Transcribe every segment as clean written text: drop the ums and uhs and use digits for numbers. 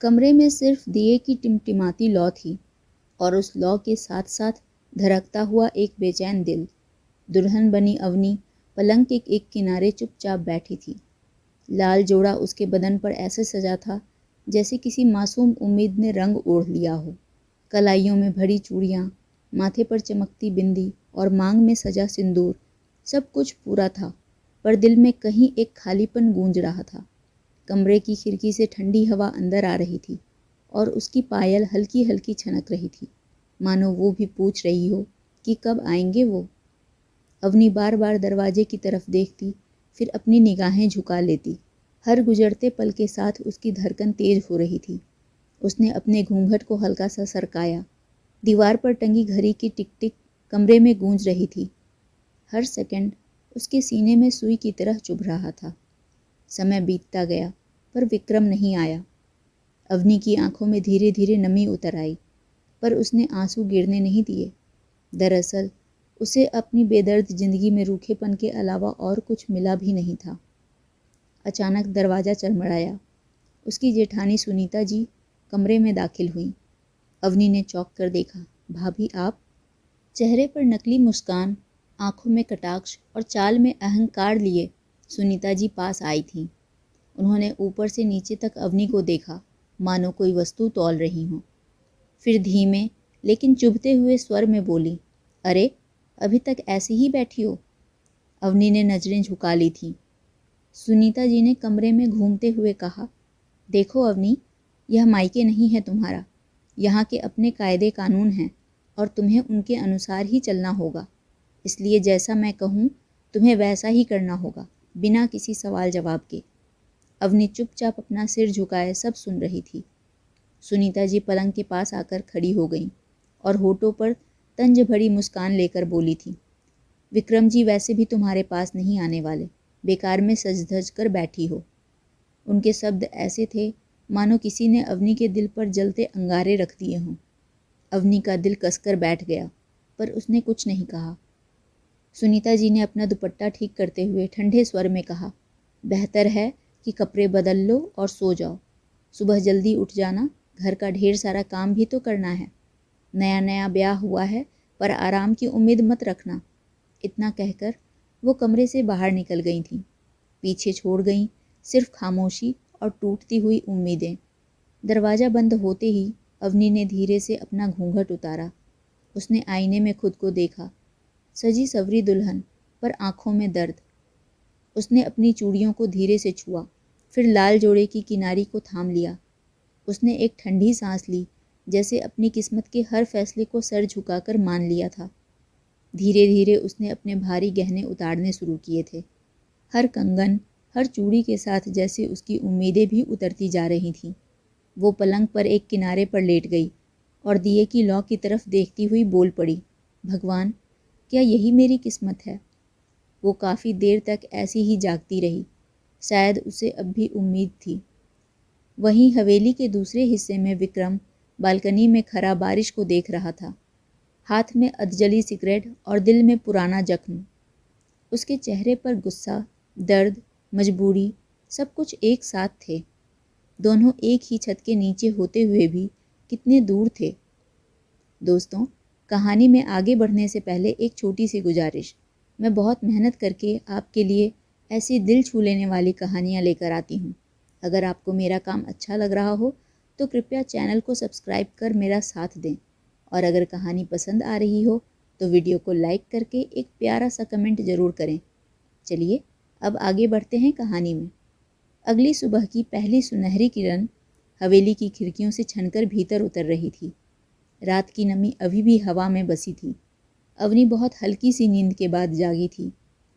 कमरे में सिर्फ दिए की टिमटिमाती लौ थी और उस लौ के साथ साथ धड़कता हुआ एक बेचैन दिल। दुल्हन बनी अवनी पलंग के एक किनारे चुपचाप बैठी थी। लाल जोड़ा उसके बदन पर ऐसे सजा था जैसे किसी मासूम उम्मीद ने रंग ओढ़ लिया हो। कलाइयों में भरी चूड़ियाँ, माथे पर चमकती बिंदी और मांग में सजा सिंदूर, सब कुछ पूरा था, पर दिल में कहीं एक खालीपन गूंज रहा था। कमरे की खिड़की से ठंडी हवा अंदर आ रही थी और उसकी पायल हल्की हल्की छनक रही थी, मानो वो भी पूछ रही हो कि कब आएंगे वो। अवनी बार बार दरवाजे की तरफ देखती, फिर अपनी निगाहें झुका लेती। हर गुजरते पल के साथ उसकी धड़कन तेज हो रही थी। उसने अपने घूंघट को हल्का सा सरकाया। दीवार पर टंगी घड़ी की टिक टिक कमरे में गूंज रही थी। हर सेकंड उसके सीने में सुई की तरह चुभ रहा था। समय बीतता गया, पर विक्रम नहीं आया। अवनी की आंखों में धीरे धीरे नमी उतर आई, पर उसने आंसू गिरने नहीं दिए। दरअसल उसे अपनी बेदर्द जिंदगी में रूखेपन के अलावा और कुछ मिला भी नहीं था। अचानक दरवाज़ा चरमराया। उसकी जेठानी सुनीता जी कमरे में दाखिल हुई। अवनी ने चौंक कर देखा। भाभी आप? चेहरे पर नकली मुस्कान, आंखों में कटाक्ष और चाल में अहंकार लिए सुनीता जी पास आई थीं। उन्होंने ऊपर से नीचे तक अवनी को देखा, मानो कोई वस्तु तौल रही हो। फिर धीमे लेकिन चुभते हुए स्वर में बोली, अरे अभी तक ऐसी ही बैठी हो? अवनी ने नजरें झुका ली थीं। सुनीता जी ने कमरे में घूमते हुए कहा, देखो अवनी, यह मायके नहीं है तुम्हारा। यहाँ के अपने कायदे कानून हैं और तुम्हें उनके अनुसार ही चलना होगा। इसलिए जैसा मैं कहूँ तुम्हें वैसा ही करना होगा, बिना किसी सवाल जवाब के। अवनी चुपचाप अपना सिर झुकाए सब सुन रही थी। सुनीता जी पलंग के पास आकर खड़ी हो गईं और होठों पर तंज भरी मुस्कान लेकर बोली थी, विक्रम जी वैसे भी तुम्हारे पास नहीं आने वाले, बेकार में सज धज कर बैठी हो। उनके शब्द ऐसे थे मानो किसी ने अवनी के दिल पर जलते अंगारे रख दिए हों। अवनी का दिल कसकर बैठ गया, पर उसने कुछ नहीं कहा। सुनीता जी ने अपना दुपट्टा ठीक करते हुए ठंडे स्वर में कहा, बेहतर है कि कपड़े बदल लो और सो जाओ। सुबह जल्दी उठ जाना, घर का ढेर सारा काम भी तो करना है। नया नया ब्याह हुआ है, पर आराम की उम्मीद मत रखना। इतना कहकर वो कमरे से बाहर निकल गई थीं। पीछे छोड़ गईं सिर्फ खामोशी और टूटती हुई उम्मीदें। दरवाज़ा बंद होते ही अवनी ने धीरे से अपना घूंघट उतारा। उसने आईने में खुद को देखा, सजी सवरी दुल्हन, पर आंखों में दर्द। उसने अपनी चूड़ियों को धीरे से छुआ, फिर लाल जोड़े की किनारी को थाम लिया। उसने एक ठंडी सांस ली, जैसे अपनी किस्मत के हर फैसले को सर झुकाकर मान लिया था। धीरे धीरे उसने अपने भारी गहने उतारने शुरू किए थे। हर कंगन, हर चूड़ी के साथ जैसे उसकी उम्मीदें भी उतरती जा रही थीं। वो पलंग पर एक किनारे पर लेट गई और दिए की लौ की तरफ देखती हुई बोल पड़ी, भगवान, क्या यही मेरी किस्मत है? वो काफ़ी देर तक ऐसी ही जागती रही। शायद उसे अब भी उम्मीद थी। वहीं हवेली के दूसरे हिस्से में विक्रम बालकनी में खड़ा बारिश को देख रहा था, हाथ में अधजली सिगरेट और दिल में पुराना जख्म। उसके चेहरे पर गुस्सा, दर्द, मजबूरी, सब कुछ एक साथ थे। दोनों एक ही छत के नीचे होते हुए भी कितने दूर थे। दोस्तों, कहानी में आगे बढ़ने से पहले एक छोटी सी गुजारिश। मैं बहुत मेहनत करके आपके लिए ऐसी दिल छू लेने वाली कहानियाँ लेकर आती हूँ। अगर आपको मेरा काम अच्छा लग रहा हो तो कृपया चैनल को सब्सक्राइब कर मेरा साथ दें, और अगर कहानी पसंद आ रही हो तो वीडियो को लाइक करके एक प्यारा सा कमेंट ज़रूर करें। चलिए अब आगे बढ़ते हैं कहानी में। अगली सुबह की पहली सुनहरी किरण हवेली की खिड़कियों से छनकर भीतर उतर रही थी। रात की नमी अभी भी हवा में बसी थी। अवनी बहुत हल्की सी नींद के बाद जागी थी।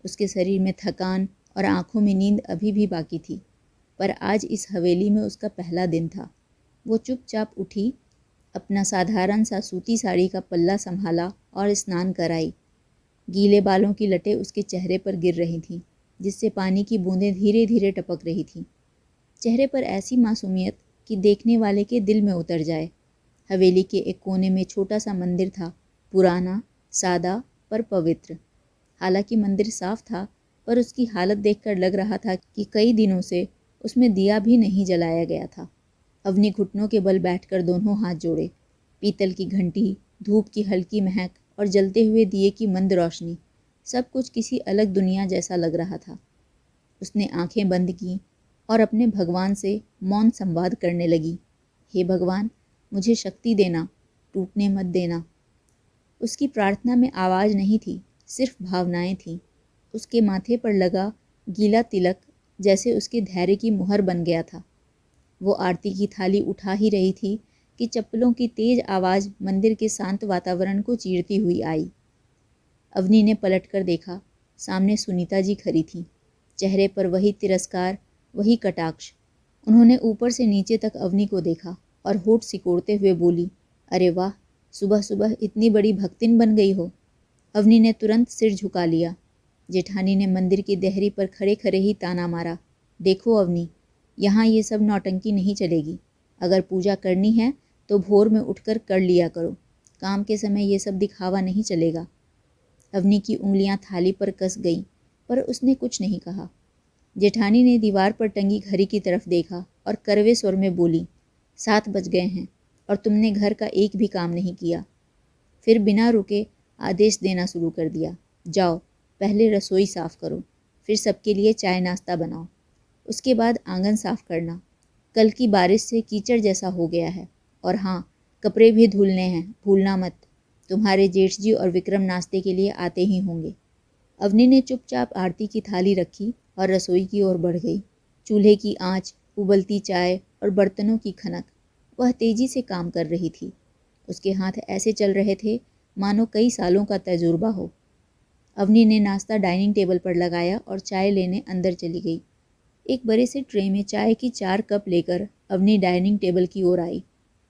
उसके शरीर में थकान और आंखों में नींद अभी भी बाकी थी, पर आज इस हवेली में उसका पहला दिन था। वो चुपचाप उठी, अपना साधारण सा सूती साड़ी का पल्ला संभाला और स्नान कराई। गीले बालों की लटें उसके चेहरे पर गिर रही थीं, जिससे पानी की बूंदें धीरे धीरे टपक रही थीं। चेहरे पर ऐसी मासूमियत कि देखने वाले के दिल में उतर जाए। हवेली के एक कोने में छोटा सा मंदिर था, पुराना, सादा पर पवित्र। हालांकि मंदिर साफ था, पर उसकी हालत देखकर लग रहा था कि कई दिनों से उसमें दिया भी नहीं जलाया गया था। अवनी घुटनों के बल बैठकर दोनों हाथ जोड़े। पीतल की घंटी, धूप की हल्की महक और जलते हुए दिए की मंद रोशनी, सब कुछ किसी अलग दुनिया जैसा लग रहा था। उसने आंखें बंद की और अपने भगवान से मौन संवाद करने लगी। हे भगवान, मुझे शक्ति देना, टूटने मत देना। उसकी प्रार्थना में आवाज़ नहीं थी, सिर्फ भावनाएं थीं। उसके माथे पर लगा गीला तिलक जैसे उसके धैर्य की मुहर बन गया था। वो आरती की थाली उठा ही रही थी कि चप्पलों की तेज आवाज़ मंदिर के शांत वातावरण को चीरती हुई आई। अवनी ने पलटकर देखा, सामने सुनीता जी खड़ी थीं। चेहरे पर वही तिरस्कार, वही कटाक्ष। उन्होंने ऊपर से नीचे तक अवनी को देखा और होठ सिकोड़ते हुए बोली, अरे वाह, सुबह सुबह इतनी बड़ी भक्तिन बन गई हो। अवनी ने तुरंत सिर झुका लिया। जेठानी ने मंदिर की देहरी पर खड़े खड़े ही ताना मारा, देखो अवनी, यहाँ ये सब नौटंकी नहीं चलेगी। अगर पूजा करनी है तो भोर में उठकर कर लिया करो, काम के समय ये सब दिखावा नहीं चलेगा। अवनी की उंगलियां थाली पर कस गईं, पर उसने कुछ नहीं कहा। जेठानी ने दीवार पर टंगी घड़ी की तरफ देखा और करवे स्वर में बोली, 7 बज गए हैं और तुमने घर का एक भी काम नहीं किया। फिर बिना रुके आदेश देना शुरू कर दिया, जाओ पहले रसोई साफ़ करो, फिर सबके लिए चाय नाश्ता बनाओ, उसके बाद आंगन साफ़ करना। कल की बारिश से कीचड़ जैसा हो गया है। और हाँ, कपड़े भी धुलने हैं, भूलना मत। तुम्हारे जेठ जी और विक्रम नाश्ते के लिए आते ही होंगे। अवनी ने चुपचाप आरती की थाली रखी और रसोई की ओर बढ़ गई। चूल्हे की आंच, उबलती चाय और बर्तनों की खनक, वह तेजी से काम कर रही थी। उसके हाथ ऐसे चल रहे थे मानो कई सालों का तजुर्बा हो। अवनी ने नाश्ता डाइनिंग टेबल पर लगाया और चाय लेने अंदर चली गई। एक बड़े से ट्रे में चाय की 4 कप लेकर अवनी डाइनिंग टेबल की ओर आई।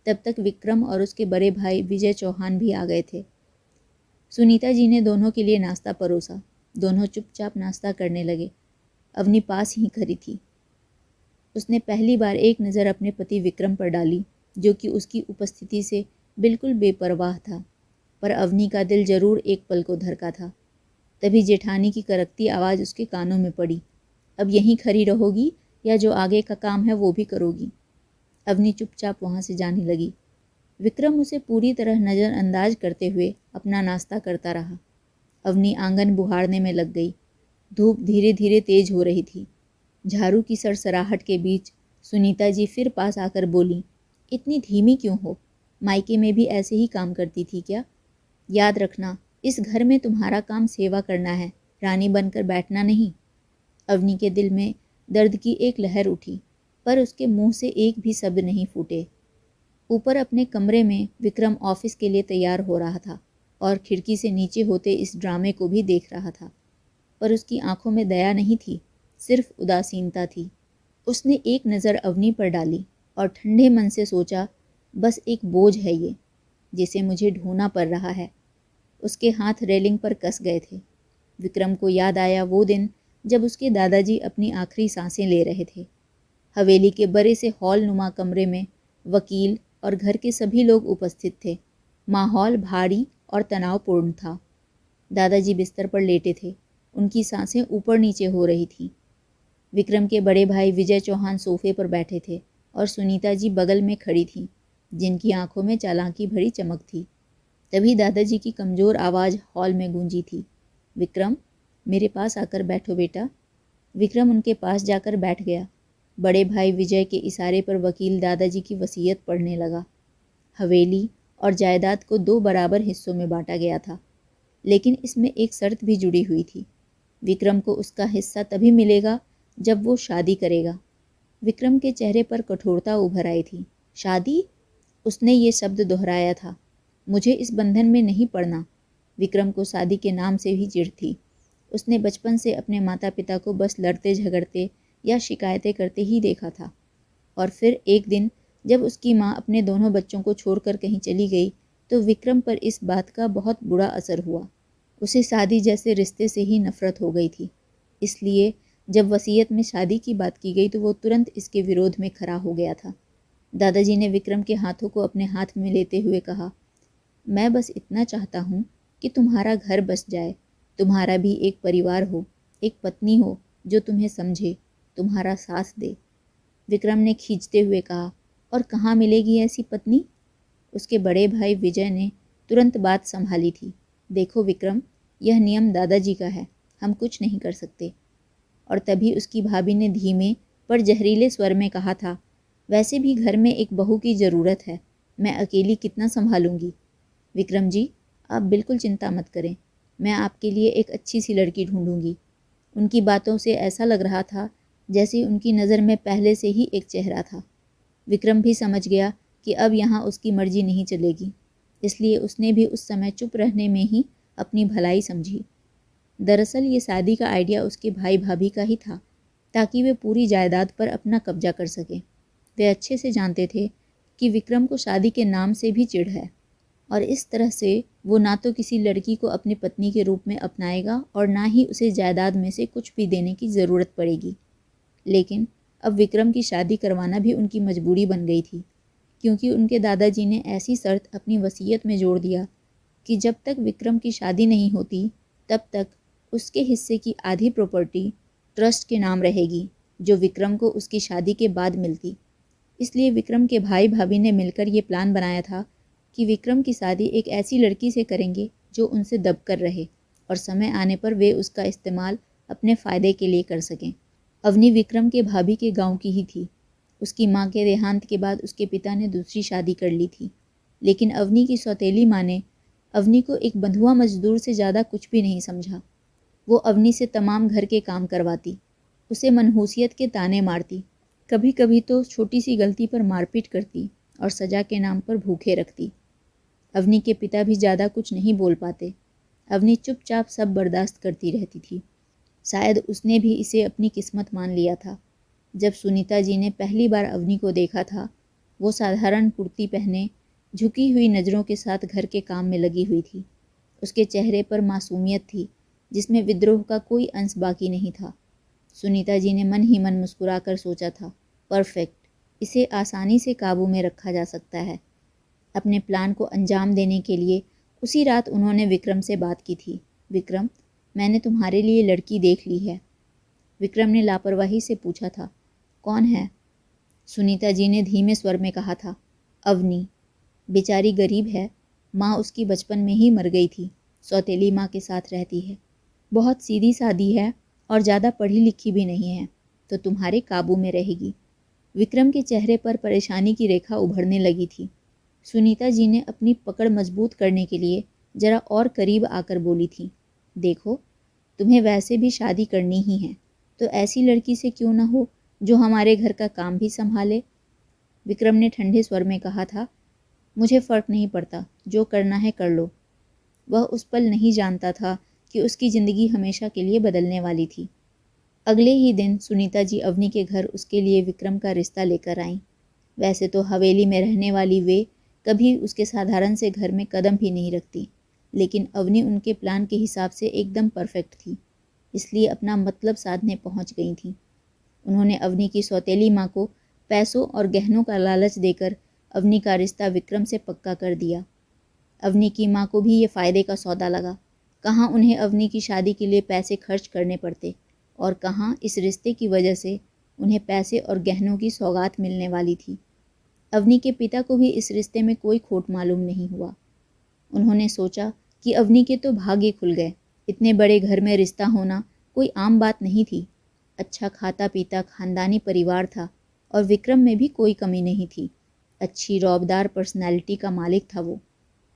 तब तक विक्रम और उसके बड़े भाई विजय चौहान भी आ गए थे। सुनीता जी ने दोनों के लिए नाश्ता परोसा। दोनों चुपचाप नाश्ता करने लगे। अवनी पास ही खड़ी थी। उसने पहली बार एक नज़र अपने पति विक्रम पर डाली, जो कि उसकी उपस्थिति से बिल्कुल बेपरवाह था। पर अवनी का दिल जरूर एक पल को धड़का था। तभी जेठानी की करकती आवाज़ उसके कानों में पड़ी, अब यहीं खड़ी रहोगी या जो आगे का काम है वो भी करोगी। अवनी चुपचाप वहाँ से जाने लगी। विक्रम उसे पूरी तरह नज़रअंदाज करते हुए अपना नाश्ता करता रहा। अवनी आंगन बुहारने में लग गई। धूप धीरे धीरे तेज हो रही थी। झाड़ू की सरसराहट के बीच सुनीता जी फिर पास आकर बोली, इतनी धीमी क्यों हो? मायके में भी ऐसे ही काम करती थी क्या? याद रखना, इस घर में तुम्हारा काम सेवा करना है, रानी बनकर बैठना नहीं। अवनी के दिल में दर्द की एक लहर उठी, पर उसके मुंह से एक भी शब्द नहीं फूटे। ऊपर अपने कमरे में विक्रम ऑफिस के लिए तैयार हो रहा था और खिड़की से नीचे होते इस ड्रामे को भी देख रहा था। पर उसकी आंखों में दया नहीं थी, सिर्फ उदासीनता थी। उसने एक नज़र अवनी पर डाली और ठंडे मन से सोचा, बस एक बोझ है ये, जिसे मुझे ढोना पड़ रहा है। उसके हाथ रेलिंग पर कस गए थे। विक्रम को याद आया वो दिन जब उसके दादाजी अपनी आखिरी सांसें ले रहे थे। हवेली के बड़े से हॉल नुमा कमरे में वकील और घर के सभी लोग उपस्थित थे। माहौल भारी और तनावपूर्ण था। दादाजी बिस्तर पर लेटे थे। उनकी सांसें ऊपर नीचे हो रही थीं। विक्रम के बड़े भाई विजय चौहान सोफे पर बैठे थे और सुनीता जी बगल में खड़ी थीं, जिनकी आंखों में चालाकी भरी चमक थी। तभी दादाजी की कमज़ोर आवाज़ हॉल में गूंजी थी, विक्रम, मेरे पास आकर बैठो बेटा। विक्रम उनके पास जाकर बैठ गया। बड़े भाई विजय के इशारे पर वकील दादाजी की वसीयत पढ़ने लगा। हवेली और जायदाद को 2 बराबर हिस्सों में बांटा गया था, लेकिन इसमें एक शर्त भी जुड़ी हुई थी। विक्रम को उसका हिस्सा तभी मिलेगा जब वो शादी करेगा। विक्रम के चेहरे पर कठोरता उभर आई थी। शादी? उसने ये शब्द दोहराया था। मुझे इस बंधन में नहीं पड़ना। विक्रम को शादी के नाम से भी चिढ़ थी। उसने बचपन से अपने माता पिता को बस लड़ते झगड़ते या शिकायतें करते ही देखा था। और फिर एक दिन जब उसकी माँ अपने दोनों बच्चों को छोड़कर कहीं चली गई तो विक्रम पर इस बात का बहुत बुरा असर हुआ। उसे शादी जैसे रिश्ते से ही नफरत हो गई थी। इसलिए जब वसीयत में शादी की बात की गई तो वो तुरंत इसके विरोध में खड़ा हो गया था। दादाजी ने विक्रम के हाथों को अपने हाथ में लेते हुए कहा, मैं बस इतना चाहता हूँ कि तुम्हारा घर बस जाए, तुम्हारा भी एक परिवार हो, एक पत्नी हो जो तुम्हें समझे, तुम्हारा साथ दे। विक्रम ने खींचते हुए कहा, और कहाँ मिलेगी ऐसी पत्नी? उसके बड़े भाई विजय ने तुरंत बात संभाली थी। देखो विक्रम, यह नियम दादाजी का है, हम कुछ नहीं कर सकते। और तभी उसकी भाभी ने धीमे पर जहरीले स्वर में कहा था, वैसे भी घर में एक बहू की ज़रूरत है, मैं अकेली कितना संभालूंगी। विक्रम जी, आप बिल्कुल चिंता मत करें, मैं आपके लिए एक अच्छी सी लड़की ढूंढूंगी। उनकी बातों से ऐसा लग रहा था जैसे उनकी नज़र में पहले से ही एक चेहरा था। विक्रम भी समझ गया कि अब यहाँ उसकी मर्जी नहीं चलेगी, इसलिए उसने भी उस समय चुप रहने में ही अपनी भलाई समझी। दरअसल ये शादी का आइडिया उसके भाई भाभी का ही था, ताकि वे पूरी जायदाद पर अपना कब्जा कर सकें। वे अच्छे से जानते थे कि विक्रम को शादी के नाम से भी चिढ़ है, और इस तरह से वो ना तो किसी लड़की को अपनी पत्नी के रूप में अपनाएगा और ना ही उसे जायदाद में से कुछ भी देने की ज़रूरत पड़ेगी। लेकिन अब विक्रम की शादी करवाना भी उनकी मजबूरी बन गई थी, क्योंकि उनके दादाजी ने ऐसी शर्त अपनी वसीयत में जोड़ दिया कि जब तक विक्रम की शादी नहीं होती तब तक उसके हिस्से की आधी प्रॉपर्टी ट्रस्ट के नाम रहेगी, जो विक्रम को उसकी शादी के बाद मिलती। इसलिए विक्रम के भाई भाभी ने मिलकर ये प्लान बनाया था कि विक्रम की शादी एक ऐसी लड़की से करेंगे जो उनसे दबकर रहे और समय आने पर वे उसका इस्तेमाल अपने फ़ायदे के लिए कर सकें। अवनी विक्रम के भाभी के गांव की ही थी। उसकी मां के देहांत के बाद उसके पिता ने दूसरी शादी कर ली थी, लेकिन अवनी की सौतेली मां ने अवनी को एक बंधुआ मजदूर से ज़्यादा कुछ भी नहीं समझा। वो अवनी से तमाम घर के काम करवाती, उसे मनहूसियत के ताने मारती, कभी कभी तो छोटी सी गलती पर मारपीट करती और सज़ा के नाम पर भूखे रखती। अवनी के पिता भी ज़्यादा कुछ नहीं बोल पाते। अवनी चुपचाप सब बर्दाश्त करती रहती थी। शायद उसने भी इसे अपनी किस्मत मान लिया था। जब सुनीता जी ने पहली बार अवनी को देखा था, वो साधारण कुर्ती पहने झुकी हुई नज़रों के साथ घर के काम में लगी हुई थी। उसके चेहरे पर मासूमियत थी, जिसमें विद्रोह का कोई अंश बाकी नहीं था। सुनीता जी ने मन ही मन मुस्कुराकर सोचा था, परफेक्ट, इसे आसानी से काबू में रखा जा सकता है। अपने प्लान को अंजाम देने के लिए उसी रात उन्होंने विक्रम से बात की थी। विक्रम, मैंने तुम्हारे लिए लड़की देख ली है। विक्रम ने लापरवाही से पूछा था, कौन है? सुनीता जी ने धीमे स्वर में कहा था, अवनी। बेचारी गरीब है, माँ उसकी बचपन में ही मर गई थी, सौतेली माँ के साथ रहती है, बहुत सीधी सादी है और ज़्यादा पढ़ी लिखी भी नहीं है, तो तुम्हारे काबू में रहेगी। विक्रम के चेहरे पर परेशानी की रेखा उभरने लगी थी। सुनीता जी ने अपनी पकड़ मजबूत करने के लिए जरा और करीब आकर बोली थी, देखो, तुम्हें वैसे भी शादी करनी ही है, तो ऐसी लड़की से क्यों ना हो जो हमारे घर का काम भी संभाले। विक्रम ने ठंडे स्वर में कहा था, मुझे फ़र्क नहीं पड़ता, जो करना है कर लो। वह उस पल नहीं जानता था कि उसकी ज़िंदगी हमेशा के लिए बदलने वाली थी। अगले ही दिन सुनीता जी अवनी के घर उसके लिए विक्रम का रिश्ता लेकर आईं। वैसे तो हवेली में रहने वाली वे कभी उसके साधारण से घर में कदम भी नहीं रखती, लेकिन अवनी उनके प्लान के हिसाब से एकदम परफेक्ट थी, इसलिए अपना मतलब साधने पहुंच गई थी। उन्होंने अवनी की सौतेली माँ को पैसों और गहनों का लालच देकर अवनी का रिश्ता विक्रम से पक्का कर दिया। अवनी की माँ को भी ये फ़ायदे का सौदा लगा। कहाँ उन्हें अवनी की शादी के लिए पैसे खर्च करने पड़ते और कहाँ इस रिश्ते की वजह से उन्हें पैसे और गहनों की सौगात मिलने वाली थी। अवनी के पिता को भी इस रिश्ते में कोई खोट मालूम नहीं हुआ। उन्होंने सोचा कि अवनी के तो भाग्य खुल गए, इतने बड़े घर में रिश्ता होना कोई आम बात नहीं थी। अच्छा खाता पीता खानदानी परिवार था और विक्रम में भी कोई कमी नहीं थी। अच्छी रौबदार पर्सनैलिटी का मालिक था वो।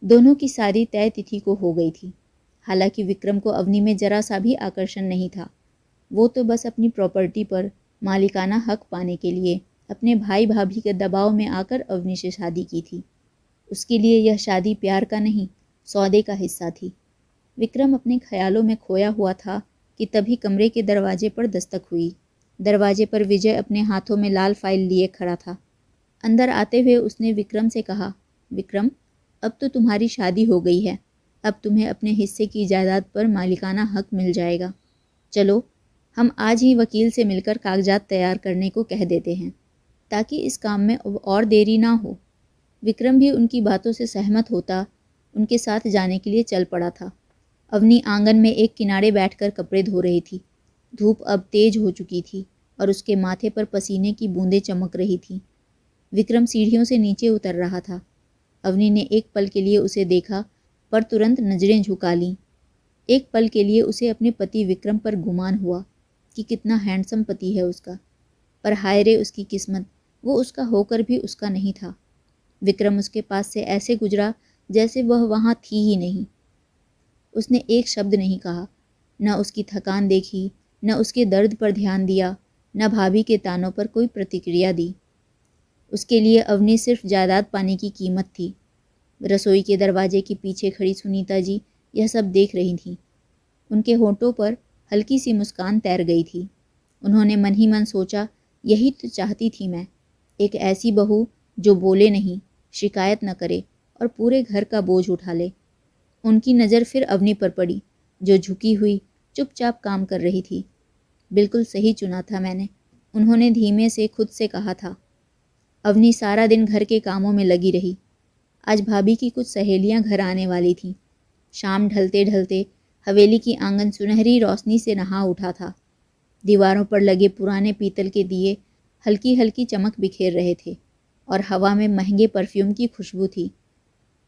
दोनों की शादी तय तिथि को हो गई थी। हालांकि विक्रम को अवनी में जरा सा भी आकर्षण नहीं था। वो तो बस अपनी प्रॉपर्टी पर मालिकाना हक पाने के लिए अपने भाई भाभी के दबाव में आकर अवनी से शादी की थी। उसके लिए यह शादी प्यार का नहीं, सौदे का हिस्सा थी। विक्रम अपने ख्यालों में खोया हुआ था कि तभी कमरे के दरवाजे पर दस्तक हुई। दरवाजे पर विजय अपने हाथों में लाल फाइल लिए खड़ा था। अंदर आते हुए उसने विक्रम से कहा, विक्रम, अब तो तुम्हारी शादी हो गई है, अब तुम्हें अपने हिस्से की जायदाद पर मालिकाना हक मिल जाएगा। चलो, हम आज ही वकील से मिलकर कागजात तैयार करने को कह देते हैं, ताकि इस काम में और देरी ना हो। विक्रम भी उनकी बातों से सहमत होता उनके साथ जाने के लिए चल पड़ा था। अवनी आंगन में एक किनारे बैठकर कपड़े धो रही थी। धूप अब तेज हो चुकी थी और उसके माथे पर पसीने की बूंदें चमक रही थीं। विक्रम सीढ़ियों से नीचे उतर रहा था। अवनी ने एक पल के लिए उसे देखा, पर तुरंत नजरें झुका लीं। एक पल के लिए उसे अपने पति विक्रम पर गुमान हुआ कि कितना हैंडसम पति है उसका, पर हाय रे उसकी किस्मत, वो उसका होकर भी उसका नहीं था। विक्रम उसके पास से ऐसे गुजरा जैसे वह वहाँ थी ही नहीं। उसने एक शब्द नहीं कहा, न उसकी थकान देखी, न उसके दर्द पर ध्यान दिया, न भाभी के तानों पर कोई प्रतिक्रिया दी। उसके लिए अवनी सिर्फ जायदाद पाने की कीमत थी। रसोई के दरवाजे के पीछे खड़ी सुनीता जी यह सब देख रही थीं। उनके होठों पर हल्की सी मुस्कान तैर गई थी। उन्होंने मन ही मन सोचा, यही तो चाहती थी मैं, एक ऐसी बहू जो बोले नहीं, शिकायत न करे और पूरे घर का बोझ उठा ले। उनकी नज़र फिर अवनी पर पड़ी, जो झुकी हुई चुपचाप काम कर रही थी। बिल्कुल सही चुना था मैंने, उन्होंने धीमे से खुद से कहा था। अवनी सारा दिन घर के कामों में लगी रही। आज भाभी की कुछ सहेलियां घर आने वाली थीं। शाम ढलते ढलते हवेली की आंगन सुनहरी रोशनी से नहा उठा था। दीवारों पर लगे पुराने पीतल के दिए हल्की हल्की चमक बिखेर रहे थे और हवा में महंगे परफ्यूम की खुशबू थी।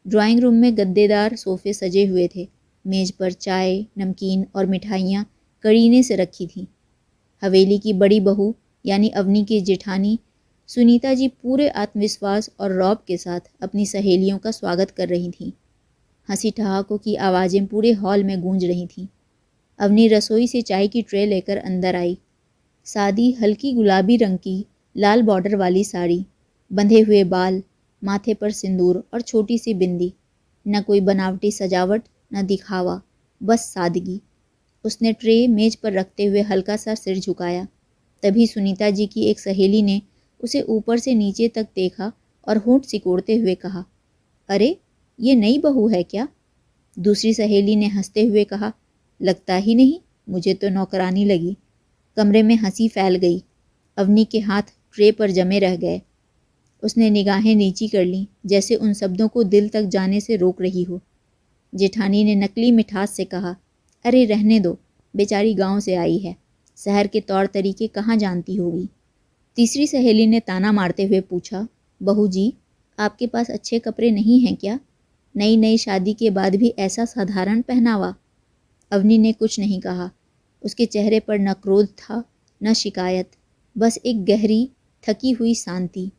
ड्राइंग रूम में गद्देदार सोफे सजे हुए थे। मेज पर चाय, नमकीन और मिठाइयाँ करीने से रखी थीं। हवेली की बड़ी बहू यानी अवनी की जेठानी सुनीता जी पूरे आत्मविश्वास और रौब के साथ अपनी सहेलियों का स्वागत कर रही थीं। हंसी ठहाकों की आवाज़ें पूरे हॉल में गूंज रही थीं। अवनी रसोई से चाय की ट्रे लेकर अंदर आई। सादी हल्की गुलाबी रंग की लाल बॉर्डर वाली साड़ी, बंधे हुए बाल, माथे पर सिंदूर और छोटी सी बिंदी। न कोई बनावटी सजावट, न दिखावा, बस सादगी। उसने ट्रे मेज पर रखते हुए हल्का सा सिर झुकाया। तभी सुनीता जी की एक सहेली ने उसे ऊपर से नीचे तक देखा और होंठ सिकोड़ते हुए कहा, अरे ये नई बहू है क्या? दूसरी सहेली ने हंसते हुए कहा, लगता ही नहीं, मुझे तो नौकरानी लगी। कमरे में हंसी फैल गई। अवनी के हाथ ट्रे पर जमे रह गए। उसने निगाहें नीची कर लीं, जैसे उन शब्दों को दिल तक जाने से रोक रही हो। जेठानी ने नकली मिठास से कहा, अरे रहने दो, बेचारी गांव से आई है, शहर के तौर तरीके कहाँ जानती होगी। तीसरी सहेली ने ताना मारते हुए पूछा, बहू जी, आपके पास अच्छे कपड़े नहीं हैं क्या? नई नई शादी के बाद भी ऐसा साधारण पहनावा। अवनी ने कुछ नहीं कहा। उसके चेहरे पर न क्रोध था न शिकायत, बस एक गहरी थकी हुई शांति।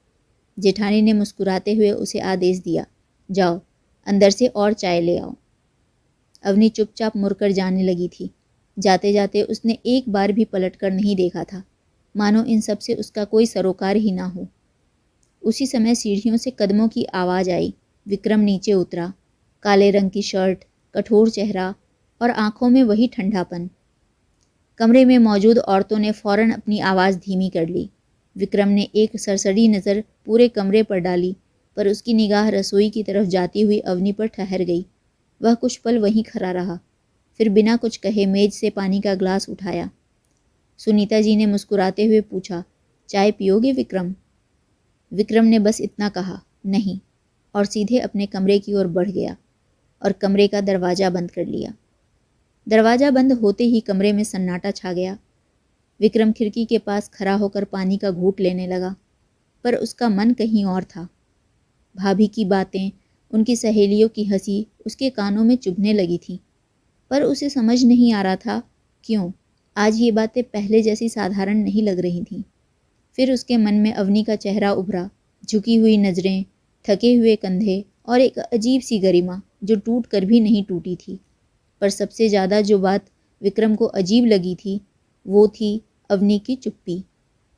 जेठानी ने मुस्कुराते हुए उसे आदेश दिया, जाओ अंदर से और चाय ले आओ। अवनी चुपचाप मुड़कर जाने लगी थी। जाते जाते उसने एक बार भी पलटकर नहीं देखा था, मानो इन सब से उसका कोई सरोकार ही ना हो। उसी समय सीढ़ियों से कदमों की आवाज़ आई। विक्रम नीचे उतरा। काले रंग की शर्ट, कठोर चेहरा और आंखों में वही ठंडापन। कमरे में मौजूद औरतों ने फौरन अपनी आवाज़ धीमी कर ली। विक्रम ने एक सरसरी नज़र पूरे कमरे पर डाली, पर उसकी निगाह रसोई की तरफ जाती हुई अवनी पर ठहर गई। वह कुछ पल वहीं खड़ा रहा, फिर बिना कुछ कहे मेज से पानी का ग्लास उठाया। सुनीता जी ने मुस्कुराते हुए पूछा, चाय पियोगे विक्रम? विक्रम ने बस इतना कहा, नहीं, और सीधे अपने कमरे की ओर बढ़ गया और कमरे का दरवाज़ा बंद कर लिया। दरवाज़ा बंद होते ही कमरे में सन्नाटा छा गया। विक्रम खिड़की के पास खड़ा होकर पानी का घूंट लेने लगा, पर उसका मन कहीं और था। भाभी की बातें, उनकी सहेलियों की हंसी उसके कानों में चुभने लगी थी, पर उसे समझ नहीं आ रहा था क्यों आज ये बातें पहले जैसी साधारण नहीं लग रही थीं। फिर उसके मन में अवनी का चेहरा उभरा, झुकी हुई नज़रें, थके हुए कंधे और एक अजीब सी गरिमा जो टूट कर भी नहीं टूटी थी। पर सबसे ज़्यादा जो बात विक्रम को अजीब लगी थी वो थी अवनी की चुप्पी।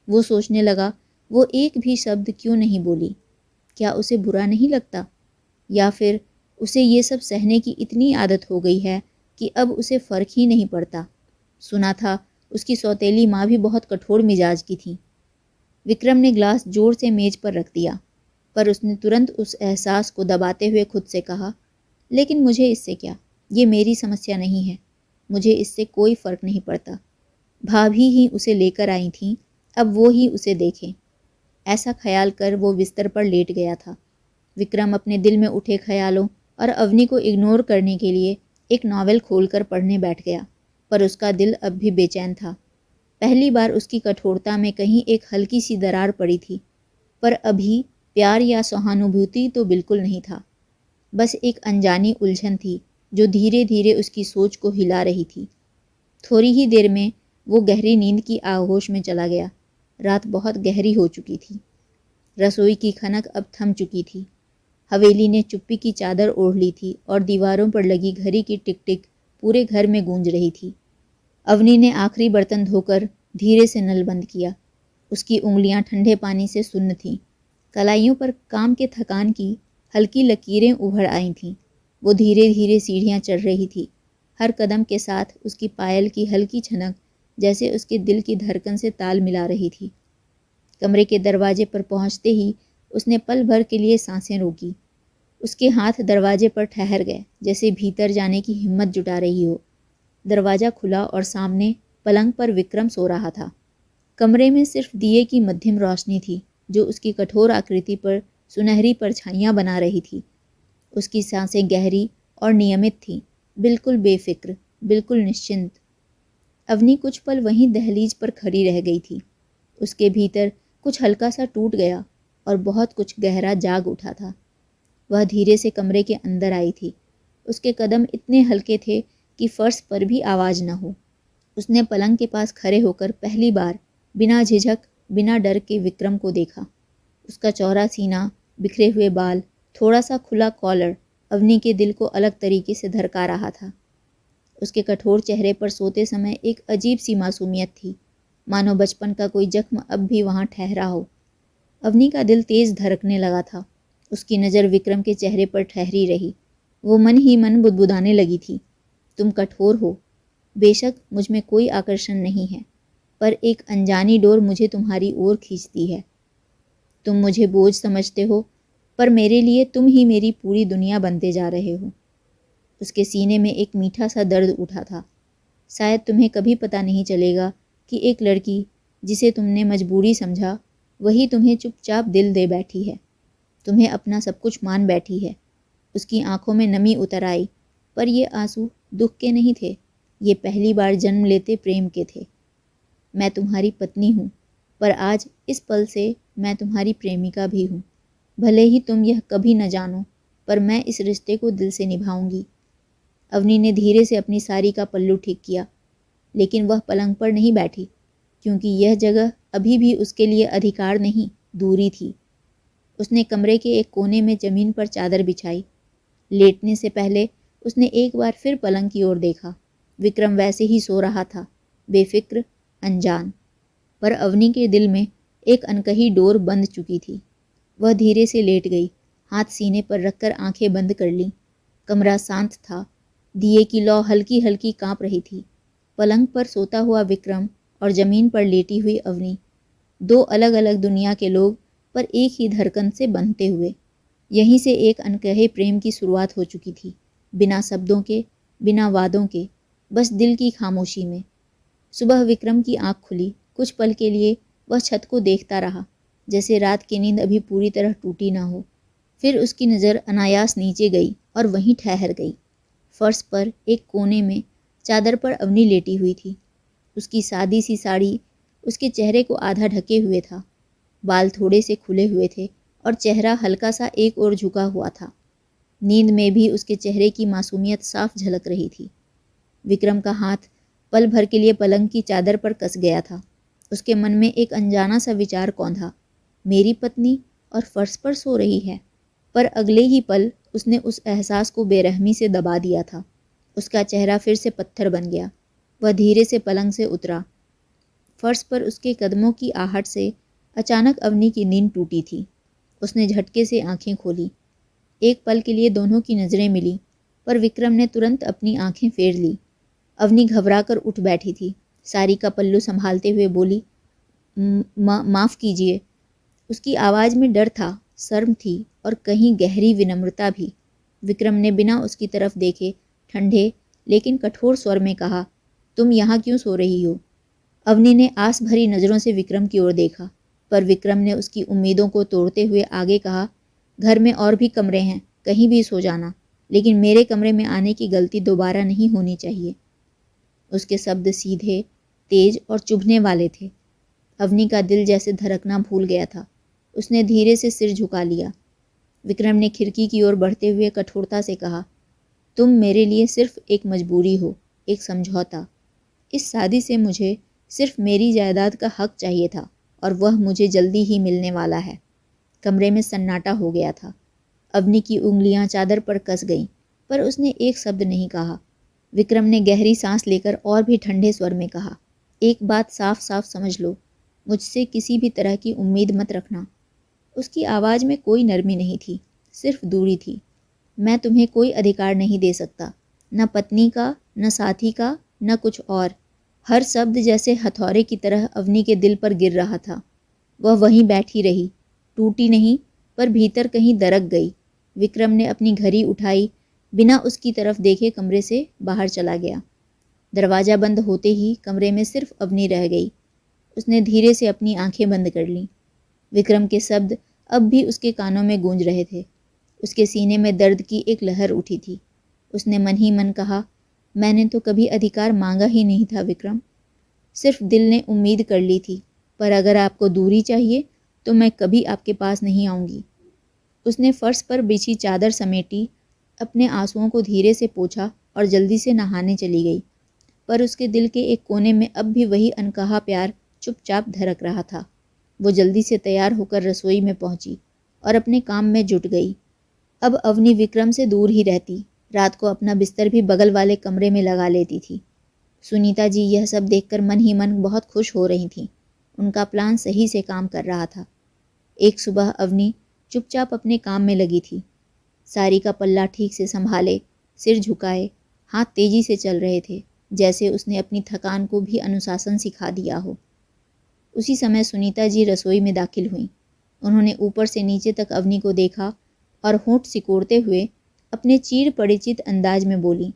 वो सोचने लगा, वो एक भी शब्द क्यों नहीं बोली? क्या उसे बुरा नहीं लगता, या फिर उसे ये सब सहने की इतनी आदत हो गई है कि अब उसे फ़र्क ही नहीं पड़ता। सुना था उसकी सौतेली माँ भी बहुत कठोर मिजाज की थी। विक्रम ने ग्लास जोर से मेज पर रख दिया, पर उसने तुरंत उस एहसास को दबाते हुए खुद से कहा, लेकिन मुझे इससे क्या, ये मेरी समस्या नहीं है, मुझे इससे कोई फ़र्क नहीं पड़ता। भाभी ही उसे लेकर आई थीं, अब वो ही उसे देखें। ऐसा ख्याल कर वो बिस्तर पर लेट गया था। विक्रम अपने दिल में उठे ख्यालों और अवनी को इग्नोर करने के लिए एक नॉवेल खोलकर पढ़ने बैठ गया, पर उसका दिल अब भी बेचैन था। पहली बार उसकी कठोरता में कहीं एक हल्की सी दरार पड़ी थी, पर अभी प्यार या सहानुभूति तो बिल्कुल नहीं था, बस एक अनजानी उलझन थी जो धीरे धीरे उसकी सोच को हिला रही थी। थोड़ी ही देर में वो गहरी नींद की आगोश में चला गया। रात बहुत गहरी हो चुकी थी। रसोई की खनक अब थम चुकी थी। हवेली ने चुप्पी की चादर ओढ़ ली थी और दीवारों पर लगी घड़ी की टिक टिक पूरे घर में गूंज रही थी। अवनी ने आखिरी बर्तन धोकर धीरे से नल बंद किया। उसकी उंगलियां ठंडे पानी से सुन्न थीं। कलाइयों पर काम के थकान की हल्की लकीरें उभर आई थीं। वो धीरे धीरे सीढ़ियां चढ़ रही थी। हर कदम के साथ उसकी पायल की हल्की छनक जैसे उसके दिल की धड़कन से ताल मिला रही थी। कमरे के दरवाजे पर पहुंचते ही उसने पल भर के लिए सांसें रोकी। उसके हाथ दरवाजे पर ठहर गए, जैसे भीतर जाने की हिम्मत जुटा रही हो। दरवाज़ा खुला और सामने पलंग पर विक्रम सो रहा था। कमरे में सिर्फ दिए की मध्यम रोशनी थी जो उसकी कठोर आकृति पर सुनहरी परछाइयाँ बना रही थी। उसकी सांसें गहरी और नियमित थीं, बिल्कुल बेफिक्र, बिल्कुल निश्चिंत। अवनी कुछ पल वहीं दहलीज पर खड़ी रह गई थी। उसके भीतर कुछ हल्का सा टूट गया और बहुत कुछ गहरा जाग उठा था। वह धीरे से कमरे के अंदर आई थी। उसके कदम इतने हल्के थे कि फर्श पर भी आवाज़ न हो। उसने पलंग के पास खड़े होकर पहली बार बिना झिझक, बिना डर के विक्रम को देखा। उसका चौड़ा सीना, बिखरे हुए बाल, थोड़ा सा खुला कॉलर अवनी के दिल को अलग तरीके से धड़का रहा था। उसके कठोर चेहरे पर सोते समय एक अजीब सी मासूमियत थी, मानो बचपन का कोई जख्म अब भी वहाँ ठहरा हो। अवनी का दिल तेज धड़कने लगा था। उसकी नज़र विक्रम के चेहरे पर ठहरी रही। वो मन ही मन बुदबुदाने लगी थी, तुम कठोर हो, बेशक मुझ में कोई आकर्षण नहीं है, पर एक अनजानी डोर मुझे तुम्हारी ओर खींचती है। तुम मुझे बोझ समझते हो, पर मेरे लिए तुम ही मेरी पूरी दुनिया बनते जा रहे हो। उसके सीने में एक मीठा सा दर्द उठा था। शायद तुम्हें कभी पता नहीं चलेगा कि एक लड़की जिसे तुमने मजबूरी समझा, वही तुम्हें चुपचाप दिल दे बैठी है, तुम्हें अपना सब कुछ मान बैठी है। उसकी आंखों में नमी उतर आई, पर ये आंसू दुख के नहीं थे, ये पहली बार जन्म लेते प्रेम के थे। मैं तुम्हारी पत्नी हूँ, पर आज इस पल से मैं तुम्हारी प्रेमिका भी हूँ। भले ही तुम यह कभी न जानो, पर मैं इस रिश्ते को दिल से निभाऊंगी। अवनी ने धीरे से अपनी साड़ी का पल्लू ठीक किया, लेकिन वह पलंग पर नहीं बैठी, क्योंकि यह जगह अभी भी उसके लिए अधिकार नहीं, दूरी थी। उसने कमरे के एक कोने में ज़मीन पर चादर बिछाई। लेटने से पहले उसने एक बार फिर पलंग की ओर देखा। विक्रम वैसे ही सो रहा था, बेफिक्र, अनजान। पर अवनी के दिल में एक अनकही डोर बंध चुकी थी। वह धीरे से लेट गई, हाथ सीने पर रखकर आंखें बंद कर लीं। कमरा शांत था। दिए की लौ हल्की हल्की कांप रही थी। पलंग पर सोता हुआ विक्रम और ज़मीन पर लेटी हुई अवनी, दो अलग अलग दुनिया के लोग, पर एक ही धड़कन से बंधते हुए। यहीं से एक अनकहे प्रेम की शुरुआत हो चुकी थी, बिना शब्दों के, बिना वादों के, बस दिल की खामोशी में। सुबह विक्रम की आंख खुली। कुछ पल के लिए वह छत को देखता रहा, जैसे रात की नींद अभी पूरी तरह टूटी ना हो। फिर उसकी नज़र अनायास नीचे गई और वहीं ठहर गई। फर्श पर एक कोने में चादर पर अवनी लेटी हुई थी। उसकी सादी सी साड़ी उसके चेहरे को आधा ढके हुए था। बाल थोड़े से खुले हुए थे और चेहरा हल्का सा एक ओर झुका हुआ था। नींद में भी उसके चेहरे की मासूमियत साफ झलक रही थी। विक्रम का हाथ पल भर के लिए पलंग की चादर पर कस गया था। उसके मन में एक अनजाना सा विचार कौंधा, मेरी पत्नी और फर्श पर सो रही है। पर अगले ही पल उसने उस एहसास को बेरहमी से दबा दिया था। उसका चेहरा फिर से पत्थर बन गया। वह धीरे से पलंग से उतरा। फर्श पर उसके कदमों की आहट से अचानक अवनी की नींद टूटी थी। उसने झटके से आंखें खोली। एक पल के लिए दोनों की नज़रें मिली, पर विक्रम ने तुरंत अपनी आंखें फेर ली। अवनी घबराकर उठ बैठी थी। साड़ी का पल्लू संभालते हुए बोली, माफ़ कीजिए। उसकी आवाज़ में डर था, शर्म थी और कहीं गहरी विनम्रता भी। विक्रम ने बिना उसकी तरफ देखे ठंडे लेकिन कठोर स्वर में कहा, तुम यहाँ क्यों सो रही हो? अवनी ने आस भरी नज़रों से विक्रम की ओर देखा, पर विक्रम ने उसकी उम्मीदों को तोड़ते हुए आगे कहा, घर में और भी कमरे हैं, कहीं भी सो जाना, लेकिन मेरे कमरे में आने की गलती दोबारा नहीं होनी चाहिए। उसके शब्द सीधे, तेज और चुभने वाले थे। अवनी का दिल जैसे धड़कना भूल गया था। उसने धीरे से सिर झुका लिया। विक्रम ने खिड़की की ओर बढ़ते हुए कठोरता से कहा, तुम मेरे लिए सिर्फ एक मजबूरी हो, एक समझौता। इस शादी से मुझे सिर्फ मेरी जायदाद का हक चाहिए था और वह मुझे जल्दी ही मिलने वाला है। कमरे में सन्नाटा हो गया था। अवनी की उंगलियां चादर पर कस गईं, पर उसने एक शब्द नहीं कहा। विक्रम ने गहरी सांस लेकर और भी ठंडे स्वर में कहा, एक बात साफ साफ समझ लो, मुझसे किसी भी तरह की उम्मीद मत रखना। उसकी आवाज़ में कोई नरमी नहीं थी, सिर्फ दूरी थी। मैं तुम्हें कोई अधिकार नहीं दे सकता, न पत्नी का, न साथी का, न कुछ और। हर शब्द जैसे हथौड़े की तरह अवनी के दिल पर गिर रहा था। वह वहीं बैठी रही, टूटी नहीं, पर भीतर कहीं दरक गई। विक्रम ने अपनी घड़ी उठाई, बिना उसकी तरफ देखे कमरे से बाहर चला गया। दरवाज़ा बंद होते ही कमरे में सिर्फ अवनी रह गई। उसने धीरे से अपनी आंखें बंद कर लीं। विक्रम के शब्द अब भी उसके कानों में गूंज रहे थे। उसके सीने में दर्द की एक लहर उठी थी। उसने मन ही मन कहा, मैंने तो कभी अधिकार मांगा ही नहीं था विक्रम, सिर्फ दिल ने उम्मीद कर ली थी। पर अगर आपको दूरी चाहिए तो मैं कभी आपके पास नहीं आऊँगी। उसने फर्श पर बिछी चादर समेटी, अपने आंसुओं को धीरे से पोंछा और जल्दी से नहाने चली गई। पर उसके दिल के एक कोने में अब भी वही अनकहा प्यार चुपचाप धड़क रहा था। वो जल्दी से तैयार होकर रसोई में पहुंची और अपने काम में जुट गई। अब अवनी विक्रम से दूर ही रहती, रात को अपना बिस्तर भी बगल वाले कमरे में लगा लेती थी। सुनीता जी यह सब देखकर मन ही मन बहुत खुश हो रही थीं। उनका प्लान सही से काम कर रहा था। एक सुबह अवनी चुपचाप अपने काम में लगी थी। साड़ी का पल्ला ठीक से संभाले, सिर झुकाए, हाथ तेजी से चल रहे थे, जैसे उसने अपनी थकान को भी अनुशासन सिखा दिया हो। उसी समय सुनीता जी रसोई में दाखिल हुईं। उन्होंने ऊपर से नीचे तक अवनी को देखा और होंठ सिकोड़ते हुए अपने चीर परिचित अंदाज में बोली,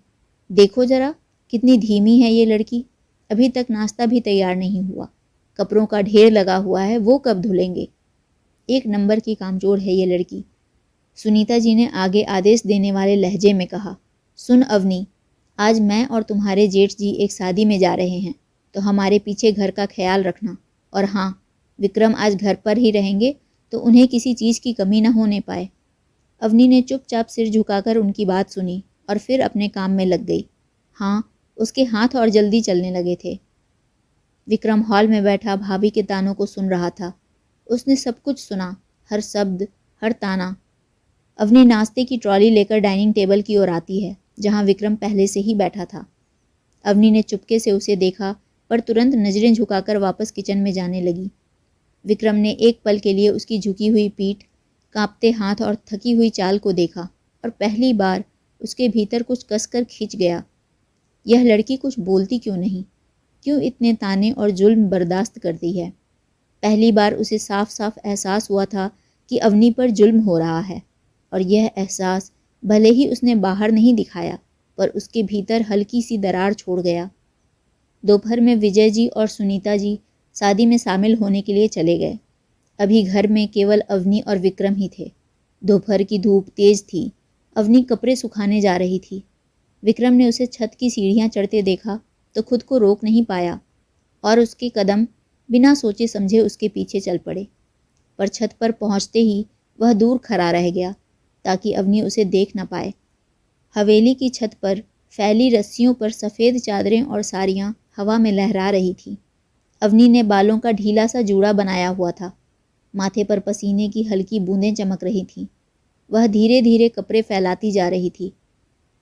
देखो जरा कितनी धीमी है ये लड़की, अभी तक नाश्ता भी तैयार नहीं हुआ, कपड़ों का ढेर लगा हुआ है, वो कब धुलेंगे। एक नंबर की कामचोर है ये लड़की। सुनीता जी ने आगे आदेश देने वाले लहजे में कहा, सुन अवनी, आज मैं और तुम्हारे जेठ जी एक शादी में जा रहे हैं, तो हमारे पीछे घर का ख्याल रखना। और हाँ, विक्रम आज घर पर ही रहेंगे तो उन्हें किसी चीज़ की कमी न होने पाए। अवनी ने चुपचाप सिर झुकाकर उनकी बात सुनी और फिर अपने काम में लग गई। हाँ, उसके हाथ और जल्दी चलने लगे थे। विक्रम हॉल में बैठा भाभी के तानों को सुन रहा था। उसने सब कुछ सुना, हर शब्द, हर ताना। अवनी नाश्ते की ट्रॉली लेकर डाइनिंग टेबल की ओर आती है, जहाँ विक्रम पहले से ही बैठा था। अवनी ने चुपके से उसे देखा, पर तुरंत नजरें झुकाकर वापस किचन में जाने लगी। विक्रम ने एक पल के लिए उसकी झुकी हुई पीठ, कांपते हाथ और थकी हुई चाल को देखा और पहली बार उसके भीतर कुछ कसकर खिंच गया। यह लड़की कुछ बोलती क्यों नहीं? क्यों इतने ताने और जुल्म बर्दाश्त करती है? पहली बार उसे साफ साफ एहसास हुआ था कि अवनी पर जुल्म हो रहा है, और यह एहसास भले ही उसने बाहर नहीं दिखाया, पर उसके भीतर हल्की सी दरार छोड़ गया। दोपहर में विजय जी और सुनीता जी शादी में शामिल होने के लिए चले गए। अभी घर में केवल अवनी और विक्रम ही थे। दोपहर की धूप तेज थी। अवनी कपड़े सुखाने जा रही थी। विक्रम ने उसे छत की सीढ़ियां चढ़ते देखा तो खुद को रोक नहीं पाया और उसके कदम बिना सोचे समझे उसके पीछे चल पड़े। पर छत पर पहुंचते ही वह दूर खड़ा रह गया ताकि अवनी उसे देख न पाए। हवेली की छत पर फैली रस्सियों पर सफ़ेद चादरें और साड़ियाँ हवा में लहरा रही थीं। अवनी ने बालों का ढीला सा जूड़ा बनाया हुआ था। माथे पर पसीने की हल्की बूंदें चमक रही थीं। वह धीरे धीरे कपड़े फैलाती जा रही थी।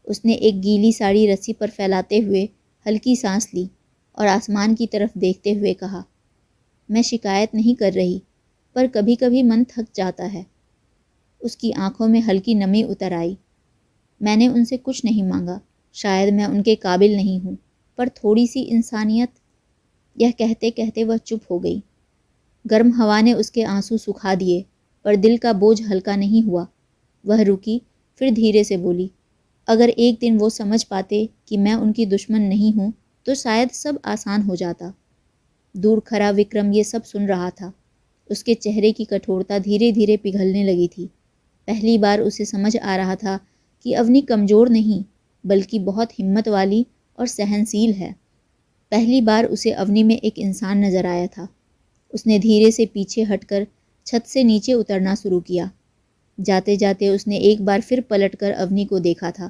उसने एक गीली साड़ी रस्सी पर फैलाते हुए हल्की सांस ली और आसमान की तरफ देखते हुए कहा, मैं शिकायत नहीं कर रही, पर कभी कभी मन थक जाता है। उसकी आंखों में हल्की नमी उतर आई। मैंने उनसे कुछ नहीं मांगा, शायद मैं उनके काबिल नहीं हूँ, पर थोड़ी सी इंसानियत। यह कहते कहते वह चुप हो गई। गर्म हवा ने उसके आंसू सुखा दिए, पर दिल का बोझ हल्का नहीं हुआ। वह रुकी, फिर धीरे से बोली, अगर एक दिन वो समझ पाते कि मैं उनकी दुश्मन नहीं हूँ तो शायद सब आसान हो जाता। दूर खड़ा विक्रम ये सब सुन रहा था। उसके चेहरे की कठोरता धीरे धीरे पिघलने लगी थी। पहली बार उसे समझ आ रहा था कि अवनी कमज़ोर नहीं, बल्कि बहुत हिम्मत वाली और सहनशील है। पहली बार उसे अवनी में एक इंसान नज़र आया था। उसने धीरे से पीछे हटकर छत से नीचे उतरना शुरू किया। जाते जाते उसने एक बार फिर पलटकर अवनी को देखा था,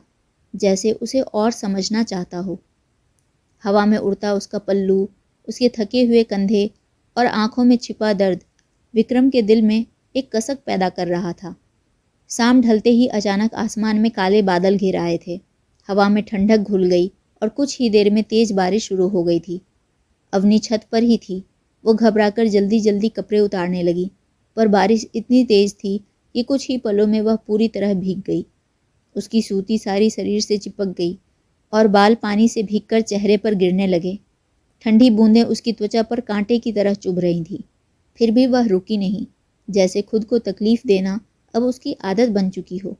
जैसे उसे और समझना चाहता हो। हवा में उड़ता उसका पल्लू, उसके थके हुए कंधे और आंखों में छिपा दर्द विक्रम के दिल में एक कसक पैदा कर रहा था। शाम ढलते ही अचानक आसमान में काले बादल घिर आए थे। हवा में ठंडक घुल गई और कुछ ही देर में तेज बारिश शुरू हो गई थी। अवनी छत पर ही थी। वो घबराकर जल्दी जल्दी कपड़े उतारने लगी, पर बारिश इतनी तेज थी कि कुछ ही पलों में वह पूरी तरह भीग गई। उसकी सूती सारी शरीर से चिपक गई और बाल पानी से भीगकर चेहरे पर गिरने लगे। ठंडी बूंदें उसकी त्वचा पर कांटे की तरह चुभ रही थीं। फिर भी वह रुकी नहीं, जैसे खुद को तकलीफ देना अब उसकी आदत बन चुकी हो।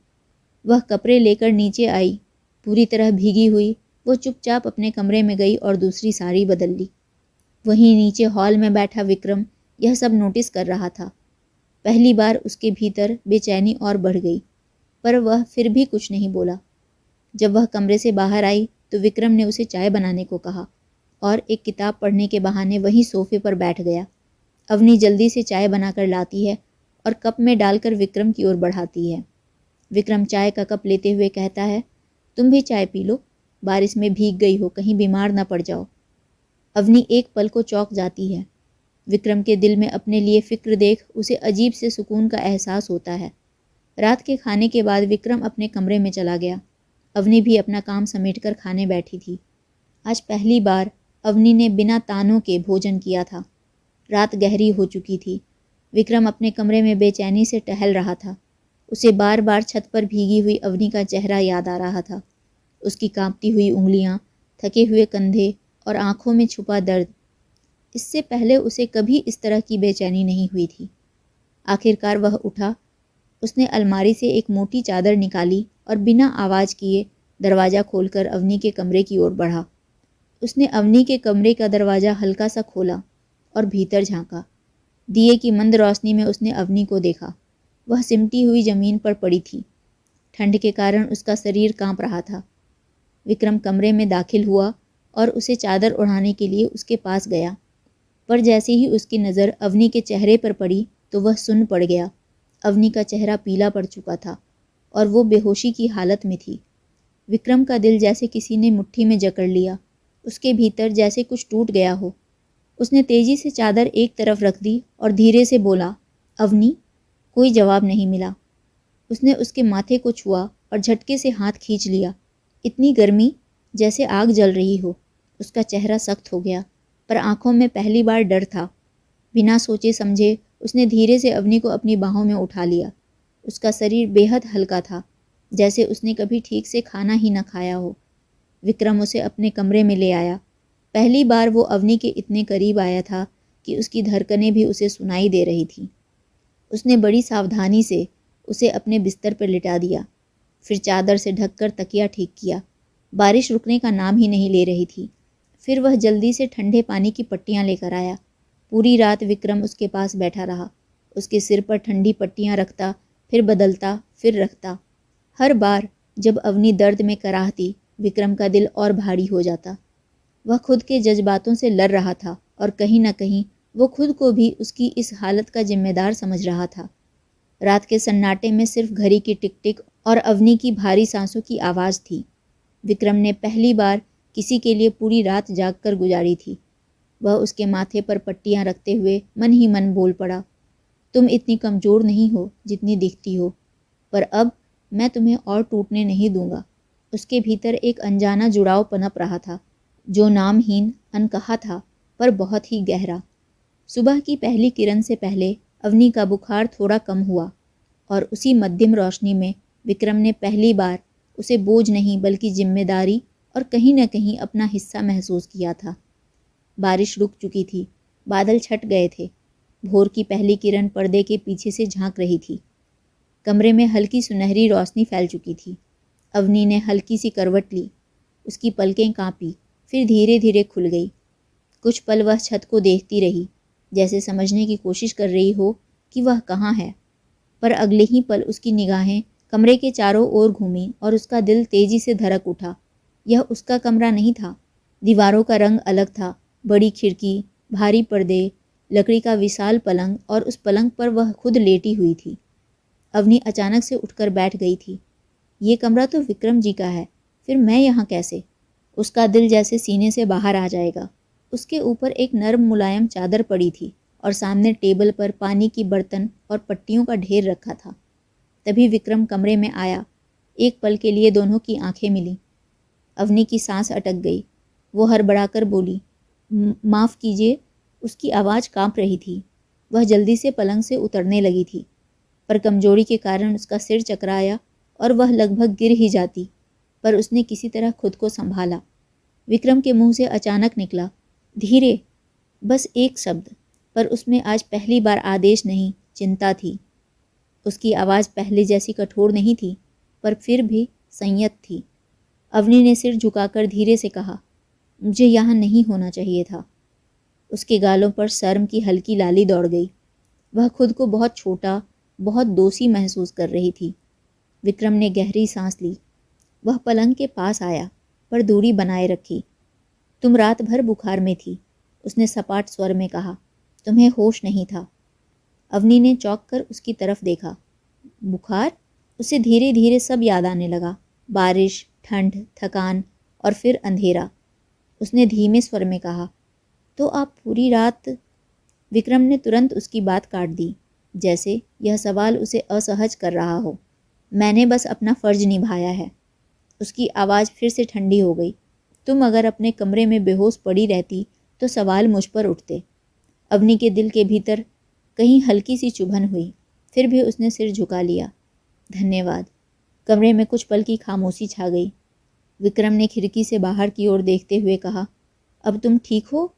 वह कपड़े लेकर नीचे आई। पूरी तरह भीगी हुई वो चुपचाप अपने कमरे में गई और दूसरी साड़ी बदल ली। वहीं नीचे हॉल में बैठा विक्रम यह सब नोटिस कर रहा था। पहली बार उसके भीतर बेचैनी और बढ़ गई, पर वह फिर भी कुछ नहीं बोला। जब वह कमरे से बाहर आई तो विक्रम ने उसे चाय बनाने को कहा और एक किताब पढ़ने के बहाने वहीं सोफे पर बैठ गया। अवनी जल्दी से चाय बनाकर लाती है और कप में डालकर विक्रम की ओर बढ़ाती है। विक्रम चाय का कप लेते हुए कहता है, तुम भी चाय पी लो, बारिश में भीग गई हो, कहीं बीमार ना पड़ जाओ। अवनी एक पल को चौंक जाती है। विक्रम के दिल में अपने लिए फिक्र देख उसे अजीब से सुकून का एहसास होता है। रात के खाने के बाद विक्रम अपने कमरे में चला गया। अवनी भी अपना काम समेटकर खाने बैठी थी। आज पहली बार अवनी ने बिना तानों के भोजन किया था। रात गहरी हो चुकी थी। विक्रम अपने कमरे में बेचैनी से टहल रहा था। उसे बार बार छत पर भीगी हुई अवनी का चेहरा याद आ रहा था। उसकी कांपती हुई उंगलियां, थके हुए कंधे और आंखों में छुपा दर्द। इससे पहले उसे कभी इस तरह की बेचैनी नहीं हुई थी। आखिरकार वह उठा। उसने अलमारी से एक मोटी चादर निकाली और बिना आवाज़ किए दरवाज़ा खोलकर अवनी के कमरे की ओर बढ़ा। उसने अवनी के कमरे का दरवाज़ा हल्का सा खोला और भीतर झांका। दिए की मंद रोशनी में उसने अवनी को देखा। वह सिमटी हुई जमीन पर पड़ी थी। ठंड के कारण उसका शरीर कांप रहा था। विक्रम कमरे में दाखिल हुआ और उसे चादर ओढ़ाने के लिए उसके पास गया, पर जैसे ही उसकी नज़र अवनी के चेहरे पर पड़ी तो वह सुन्न पड़ गया। अवनी का चेहरा पीला पड़ चुका था और वो बेहोशी की हालत में थी। विक्रम का दिल जैसे किसी ने मुट्ठी में जकड़ लिया। उसके भीतर जैसे कुछ टूट गया हो। उसने तेजी से चादर एक तरफ रख दी और धीरे से बोला, अवनी। कोई जवाब नहीं मिला। उसने उसके माथे को छुआ और झटके से हाथ खींच लिया। इतनी गर्मी, जैसे आग जल रही हो। उसका चेहरा सख्त हो गया, पर आंखों में पहली बार डर था। बिना सोचे समझे उसने धीरे से अवनी को अपनी बाहों में उठा लिया। उसका शरीर बेहद हल्का था, जैसे उसने कभी ठीक से खाना ही न खाया हो। विक्रम उसे अपने कमरे में ले आया। पहली बार वो अवनी के इतने करीब आया था कि उसकी धड़कनें भी उसे सुनाई दे रही थीं। उसने बड़ी सावधानी से उसे अपने बिस्तर पर लिटा दिया, फिर चादर से ढककर तकिया ठीक किया। बारिश रुकने का नाम ही नहीं ले रही थी। फिर वह जल्दी से ठंडे पानी की पट्टियाँ लेकर आया। पूरी रात विक्रम उसके पास बैठा रहा। उसके सिर पर ठंडी पट्टियाँ रखता, फिर बदलता, फिर रखता। हर बार जब अवनी दर्द में कराहती, विक्रम का दिल और भारी हो जाता। वह खुद के जज्बातों से लड़ रहा था और कहीं न कहीं वो खुद को भी उसकी इस हालत का जिम्मेदार समझ रहा था। रात के सन्नाटे में सिर्फ घड़ी की टिक टिक और अवनी की भारी सांसों की आवाज़ थी। विक्रम ने पहली बार किसी के लिए पूरी रात जागकर गुजारी थी। वह उसके माथे पर पट्टियाँ रखते हुए मन ही मन बोल पड़ा, तुम इतनी कमज़ोर नहीं हो जितनी दिखती हो, पर अब मैं तुम्हें और टूटने नहीं दूंगा। उसके भीतर एक अनजाना जुड़ाव पनप रहा था, जो नामहीन, अनकहा था, पर बहुत ही गहरा। सुबह की पहली किरण से पहले अवनी का बुखार थोड़ा कम हुआ और उसी मध्यम रोशनी में विक्रम ने पहली बार उसे बोझ नहीं बल्कि जिम्मेदारी और कहीं न कहीं अपना हिस्सा महसूस किया था। बारिश रुक चुकी थी। बादल छट गए थे। भोर की पहली किरण पर्दे के पीछे से झांक रही थी। कमरे में हल्की सुनहरी रोशनी फैल चुकी थी। अवनी ने हल्की सी करवट ली। उसकी पलकें कांपी, फिर धीरे धीरे खुल गई। कुछ पल वह छत को देखती रही, जैसे समझने की कोशिश कर रही हो कि वह कहाँ है। पर अगले ही पल उसकी निगाहें कमरे के चारों ओर घूमी और उसका दिल तेजी से धड़क उठा। यह उसका कमरा नहीं था। दीवारों का रंग अलग था। बड़ी खिड़की, भारी पर्दे, लकड़ी का विशाल पलंग, और उस पलंग पर वह खुद लेटी हुई थी। अवनी अचानक से उठकर बैठ गई थी। ये कमरा तो विक्रम जी का है, फिर मैं यहाँ कैसे? उसका दिल जैसे सीने से बाहर आ जाएगा। उसके ऊपर एक नर्म मुलायम चादर पड़ी थी और सामने टेबल पर पानी की बर्तन और पट्टियों का ढेर रखा था। तभी विक्रम कमरे में आया। एक पल के लिए दोनों की आंखें मिली। अवनी की सांस अटक गई। वो हड़बड़ाकर बोली, माफ़ कीजिए। उसकी आवाज़ कांप रही थी। वह जल्दी से पलंग से उतरने लगी थी, पर कमजोरी के कारण उसका सिर चकराया और वह लगभग गिर ही जाती, पर उसने किसी तरह खुद को संभाला। विक्रम के मुंह से अचानक निकला, धीरे, बस एक शब्द, पर उसमें आज पहली बार आदेश नहीं, चिंता थी। उसकी आवाज़ पहले जैसी कठोर नहीं थी, पर फिर भी संयत थी। अवनी ने सिर झुकाकर धीरे से कहा, मुझे यहाँ नहीं होना चाहिए था। उसके गालों पर शर्म की हल्की लाली दौड़ गई। वह खुद को बहुत छोटा, बहुत दोषी महसूस कर रही थी। विक्रम ने गहरी सांस ली। वह पलंग के पास आया, पर दूरी बनाए रखी। तुम रात भर बुखार में थी, उसने सपाट स्वर में कहा। तुम्हें होश नहीं था। अवनी ने चौंक कर उसकी तरफ देखा। बुखार? उसे धीरे धीरे सब याद आने लगा। बारिश, ठंड, थकान और फिर अंधेरा। उसने धीमे स्वर में कहा, तो आप पूरी रात? विक्रम ने तुरंत उसकी बात काट दी, जैसे यह सवाल उसे असहज कर रहा हो। मैंने बस अपना फ़र्ज निभाया है। उसकी आवाज़ फिर से ठंडी हो गई। तुम अगर अपने कमरे में बेहोश पड़ी रहती तो सवाल मुझ पर उठते। अवनी के दिल के भीतर कहीं हल्की सी चुभन हुई, फिर भी उसने सिर झुका लिया। धन्यवाद। कमरे में कुछ पल की खामोशी छा गई। विक्रम ने खिड़की से बाहर की ओर देखते हुए कहा, अब तुम ठीक हो?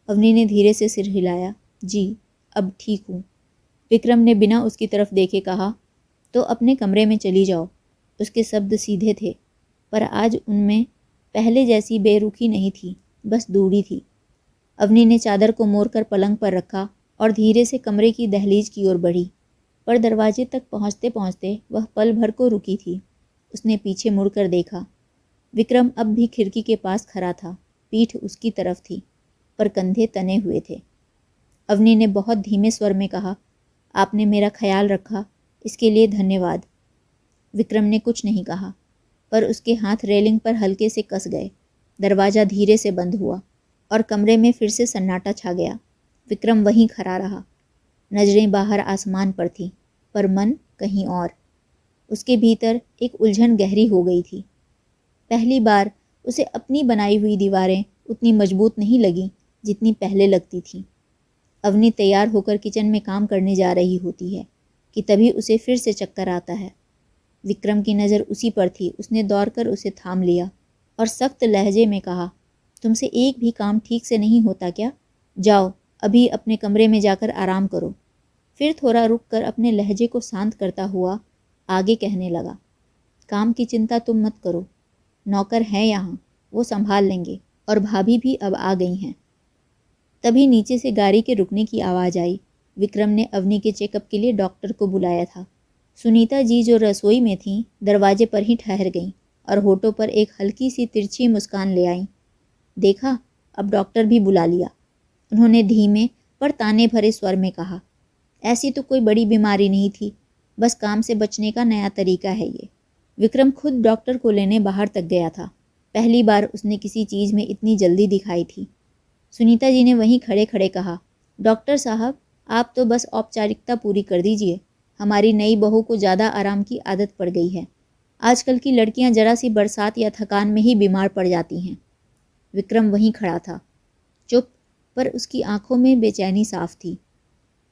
अवनी ने धीरे से सिर हिलाया। जी, अब ठीक हूँ। विक्रम ने बिना उसकी तरफ देखे कहा, तो अपने कमरे में चली जाओ। उसके शब्द सीधे थे, पर आज उनमें पहले जैसी बेरुखी नहीं थी, बस दूरी थी। अवनी ने चादर को मोड़कर पलंग पर रखा और धीरे से कमरे की दहलीज की ओर बढ़ी, पर दरवाजे तक पहुँचते पहुँचते वह पल भर को रुकी थी। उसने पीछे मुड़कर देखा। विक्रम अब भी खिड़की के पास खड़ा था। पीठ उसकी तरफ थी, पर कंधे तने हुए थे। अवनी ने बहुत धीमे स्वर में कहा, आपने मेरा ख्याल रखा, इसके लिए धन्यवाद। विक्रम ने कुछ नहीं कहा, पर उसके हाथ रेलिंग पर हल्के से कस गए। दरवाज़ा धीरे से बंद हुआ और कमरे में फिर से सन्नाटा छा गया। विक्रम वहीं खड़ा रहा। नजरें बाहर आसमान पर थीं, पर मन कहीं और। उसके भीतर एक उलझन गहरी हो गई थी। पहली बार उसे अपनी बनाई हुई दीवारें उतनी मजबूत नहीं लगीं जितनी पहले लगती थीं। अवनी तैयार होकर किचन में काम करने जा रही होती है कि तभी उसे फिर से चक्कर आता है। विक्रम की नज़र उसी पर थी। उसने दौड़कर उसे थाम लिया और सख्त लहजे में कहा, तुमसे एक भी काम ठीक से नहीं होता क्या? जाओ, अभी अपने कमरे में जाकर आराम करो। फिर थोड़ा रुक कर अपने लहजे को शांत करता हुआ आगे कहने लगा, काम की चिंता तुम मत करो, नौकर हैं यहाँ, वो संभाल लेंगे, और भाभी भी अब आ गई हैं। तभी नीचे से गाड़ी के रुकने की आवाज़ आई। विक्रम ने अवनी के चेकअप के लिए डॉक्टर को बुलाया था। सुनीता जी जो रसोई में थीं, दरवाजे पर ही ठहर गईं और होठों पर एक हल्की सी तिरछी मुस्कान ले आईं। देखा, अब डॉक्टर भी बुला लिया, उन्होंने धीमे पर ताने भरे स्वर में कहा। ऐसी तो कोई बड़ी बीमारी नहीं थी, बस काम से बचने का नया तरीका है ये। विक्रम खुद डॉक्टर को लेने बाहर तक गया था। पहली बार उसने किसी चीज़ में इतनी जल्दी दिखाई थी। सुनीता जी ने वहीं खड़े खड़े कहा, डॉक्टर साहब, आप तो बस औपचारिकता पूरी कर दीजिए। हमारी नई बहू को ज़्यादा आराम की आदत पड़ गई है। आजकल की लड़कियां जरा सी बरसात या थकान में ही बीमार पड़ जाती हैं। विक्रम वहीं खड़ा था, चुप, पर उसकी आंखों में बेचैनी साफ थी।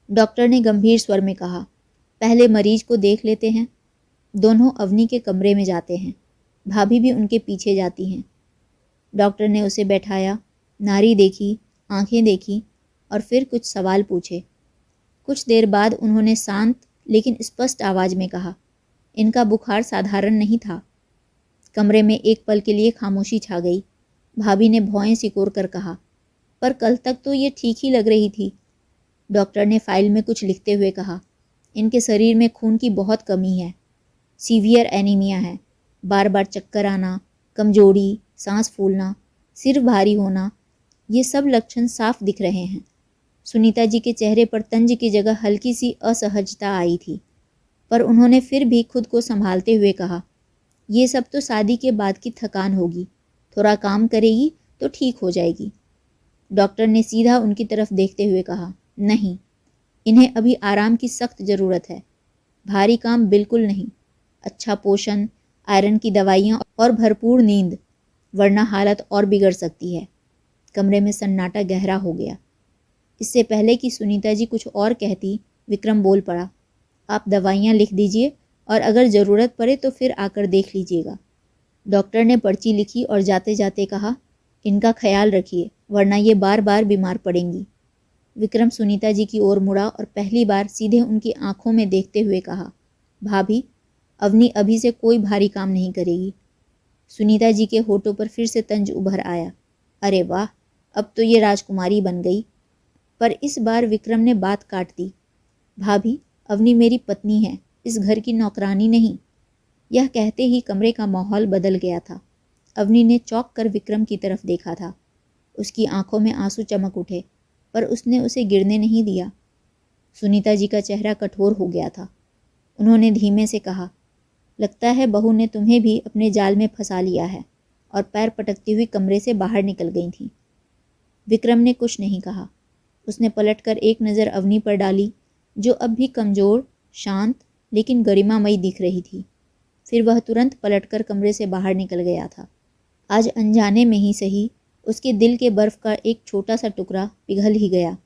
डॉक्टर ने गंभीर स्वर में कहा, पहले मरीज को देख लेते हैं। दोनों अवनी के कमरे में जाते हैं। भाभी भी उनके पीछे जाती हैं। डॉक्टर ने उसे बैठाया, नारी देखी, आंखें देखी और फिर कुछ सवाल पूछे। कुछ देर बाद उन्होंने शांत लेकिन स्पष्ट आवाज़ में कहा, इनका बुखार साधारण नहीं था। कमरे में एक पल के लिए खामोशी छा गई। भाभी ने भौएं सिकोड़ कर कहा, पर कल तक तो ये ठीक ही लग रही थी। डॉक्टर ने फाइल में कुछ लिखते हुए कहा, इनके शरीर में खून की बहुत कमी है, सीवियर एनीमिया है, बार बार चक्कर आना, कमजोरी, सांस फूलना, सिर भारी होना, ये सब लक्षण साफ दिख रहे हैं। सुनीता जी के चेहरे पर तंज की जगह हल्की सी असहजता आई थी, पर उन्होंने फिर भी खुद को संभालते हुए कहा, ये सब तो शादी के बाद की थकान होगी, थोड़ा काम करेगी तो ठीक हो जाएगी। डॉक्टर ने सीधा उनकी तरफ देखते हुए कहा, नहीं, इन्हें अभी आराम की सख्त ज़रूरत है। भारी काम बिल्कुल नहीं, अच्छा पोषण, आयरन की दवाइयाँ और भरपूर नींद, वरना हालत और बिगड़ सकती है। कमरे में सन्नाटा गहरा हो गया। इससे पहले कि सुनीता जी कुछ और कहती, विक्रम बोल पड़ा, आप दवाइयाँ लिख दीजिए और अगर ज़रूरत पड़े तो फिर आकर देख लीजिएगा। डॉक्टर ने पर्ची लिखी और जाते जाते कहा, इनका ख्याल रखिए वरना ये बार बार बीमार पड़ेंगी। विक्रम सुनीता जी की ओर मुड़ा और पहली बार सीधे उनकी आंखों में देखते हुए कहा, भाभी, अवनी अभी से कोई भारी काम नहीं करेगी। सुनीता जी के होठों पर फिर से तंज उभर आया। अरे वाह, अब तो ये राजकुमारी बन गई। पर इस बार विक्रम ने बात काट दी। भाभी, अवनी मेरी पत्नी है, इस घर की नौकरानी नहीं। यह कहते ही कमरे का माहौल बदल गया था। अवनी ने चौंक कर विक्रम की तरफ देखा था। उसकी आंखों में आंसू चमक उठे, पर उसने उसे गिरने नहीं दिया। सुनीता जी का चेहरा कठोर हो गया था। उन्होंने धीमे से कहा, लगता है बहू ने तुम्हें भी अपने जाल में फंसा लिया है, और पैर पटकती हुई कमरे से बाहर निकल गई थी। विक्रम ने कुछ नहीं कहा। उसने पलटकर एक नज़र अवनी पर डाली, जो अब भी कमज़ोर, शांत लेकिन गरिमामयी दिख रही थी। फिर वह तुरंत पलटकर कमरे से बाहर निकल गया था। आज अनजाने में ही सही, उसके दिल के बर्फ़ का एक छोटा सा टुकड़ा पिघल ही गया।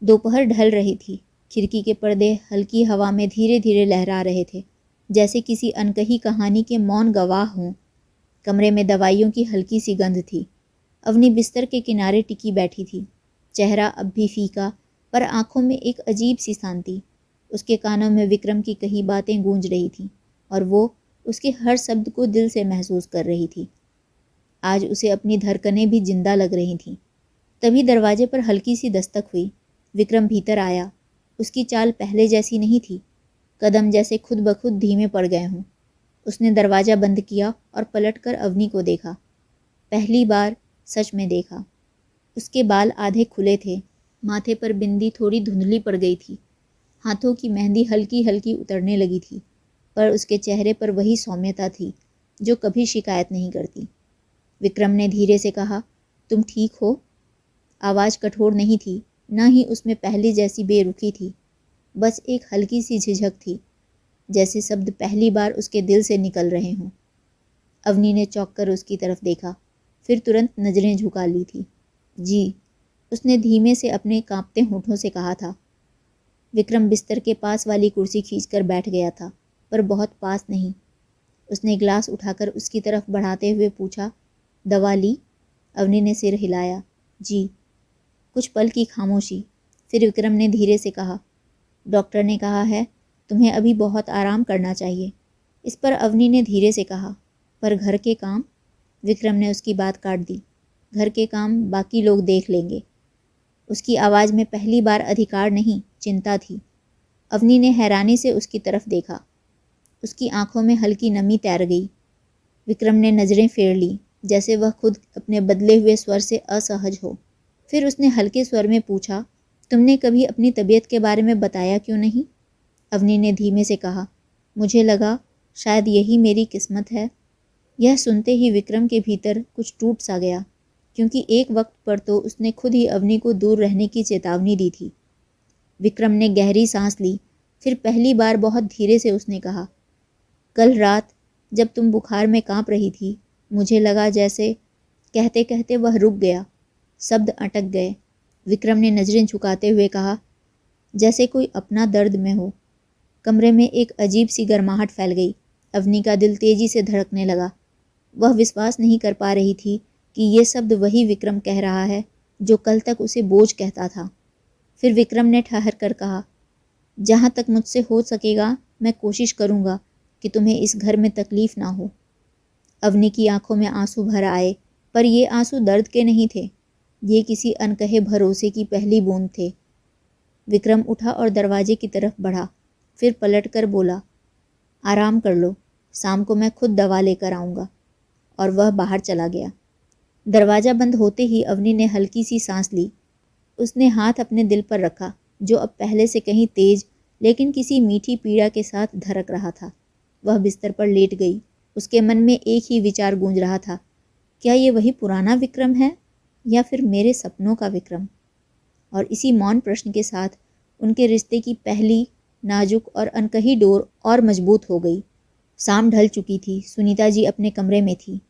दोपहर ढल रही थी। खिड़की के पर्दे हल्की हवा में धीरे धीरे लहरा रहे थे, जैसे किसी अनकही कहानी के मौन गवाह हों। कमरे में दवाइयों की हल्की सी गंध थी। अवनी बिस्तर के किनारे टिकी बैठी थी, चेहरा अब भी फीका, पर आंखों में एक अजीब सी शांति। उसके कानों में विक्रम की कही बातें गूंज रही थीं, और वो उसके हर शब्द को दिल से महसूस कर रही थी। आज उसे अपनी धड़कनें भी जिंदा लग रही थीं। तभी दरवाजे पर हल्की सी दस्तक हुई। विक्रम भीतर आया। उसकी चाल पहले जैसी नहीं थी, कदम जैसे खुद ब खुद धीमे पड़ गए हों। उसने दरवाज़ा बंद किया और पलटकर अवनी को देखा। पहली बार सच में देखा। उसके बाल आधे खुले थे, माथे पर बिंदी थोड़ी धुंधली पड़ गई थी, हाथों की मेहंदी हल्की हल्की उतरने लगी थी, पर उसके चेहरे पर वही सौम्यता थी जो कभी शिकायत नहीं करती। विक्रम ने धीरे से कहा, तुम ठीक हो? आवाज़ कठोर नहीं थी, न ही उसमें पहले जैसी बेरुखी थी, बस एक हल्की सी झिझक थी, जैसे शब्द पहली बार उसके दिल से निकल रहे हों। अवनी ने चौंक कर उसकी तरफ देखा, फिर तुरंत नज़रें झुका ली थी। जी, उसने धीमे से अपने कांपते होठों से कहा था। विक्रम बिस्तर के पास वाली कुर्सी खींचकर बैठ गया था, पर बहुत पास नहीं। उसने गिलास उठाकर उसकी तरफ बढ़ाते हुए पूछा, दवा ली? अवनी ने सिर हिलाया। जी। कुछ पल की खामोशी, फिर विक्रम ने धीरे से कहा, डॉक्टर ने कहा है तुम्हें अभी बहुत आराम करना चाहिए। इस पर अवनी ने धीरे से कहा, पर घर के काम? विक्रम ने उसकी बात काट दी। घर के काम बाकी लोग देख लेंगे। उसकी आवाज़ में पहली बार अधिकार नहीं, चिंता थी। अवनी ने हैरानी से उसकी तरफ देखा। उसकी आंखों में हल्की नमी तैर गई। विक्रम ने नज़रें फेर ली, जैसे वह खुद अपने बदले हुए स्वर से असहज हो। फिर उसने हल्के स्वर में पूछा, तुमने कभी अपनी तबीयत के बारे में बताया क्यों नहीं? अवनी ने धीमे से कहा, मुझे लगा शायद यही मेरी किस्मत है। यह सुनते ही विक्रम के भीतर कुछ टूट सा गया, क्योंकि एक वक्त पर तो उसने खुद ही अवनी को दूर रहने की चेतावनी दी थी। विक्रम ने गहरी सांस ली, फिर पहली बार बहुत धीरे से उसने कहा, कल रात जब तुम बुखार में कांप रही थी, मुझे लगा जैसे। कहते कहते वह रुक गया, शब्द अटक गए। विक्रम ने नज़रें झुकाते हुए कहा, जैसे कोई अपना दर्द में हो। कमरे में एक अजीब सी गर्माहट फैल गई। अवनी का दिल तेजी से धड़कने लगा। वह विश्वास नहीं कर पा रही थी कि ये शब्द वही विक्रम कह रहा है जो कल तक उसे बोझ कहता था। फिर विक्रम ने ठहर कर कहा, जहाँ तक मुझसे हो सकेगा मैं कोशिश करूँगा कि तुम्हें इस घर में तकलीफ़ ना हो। अवनी की आंखों में आंसू भर आए, पर ये आंसू दर्द के नहीं थे, ये किसी अनकहे भरोसे की पहली बूंद थे। विक्रम उठा और दरवाजे की तरफ बढ़ा, फिर पलटकर बोला, आराम कर लो, शाम को मैं खुद दवा लेकर आऊँगा। और वह बाहर चला गया। दरवाज़ा बंद होते ही अवनी ने हल्की सी सांस ली। उसने हाथ अपने दिल पर रखा, जो अब पहले से कहीं तेज लेकिन किसी मीठी पीड़ा के साथ धड़क रहा था। वह बिस्तर पर लेट गई। उसके मन में एक ही विचार गूंज रहा था, क्या ये वही पुराना विक्रम है या फिर मेरे सपनों का विक्रम? और इसी मौन प्रश्न के साथ उनके रिश्ते की पहली नाजुक और अनकही डोर और मजबूत हो गई। शाम ढल चुकी थी। सुनीता जी अपने कमरे में थी,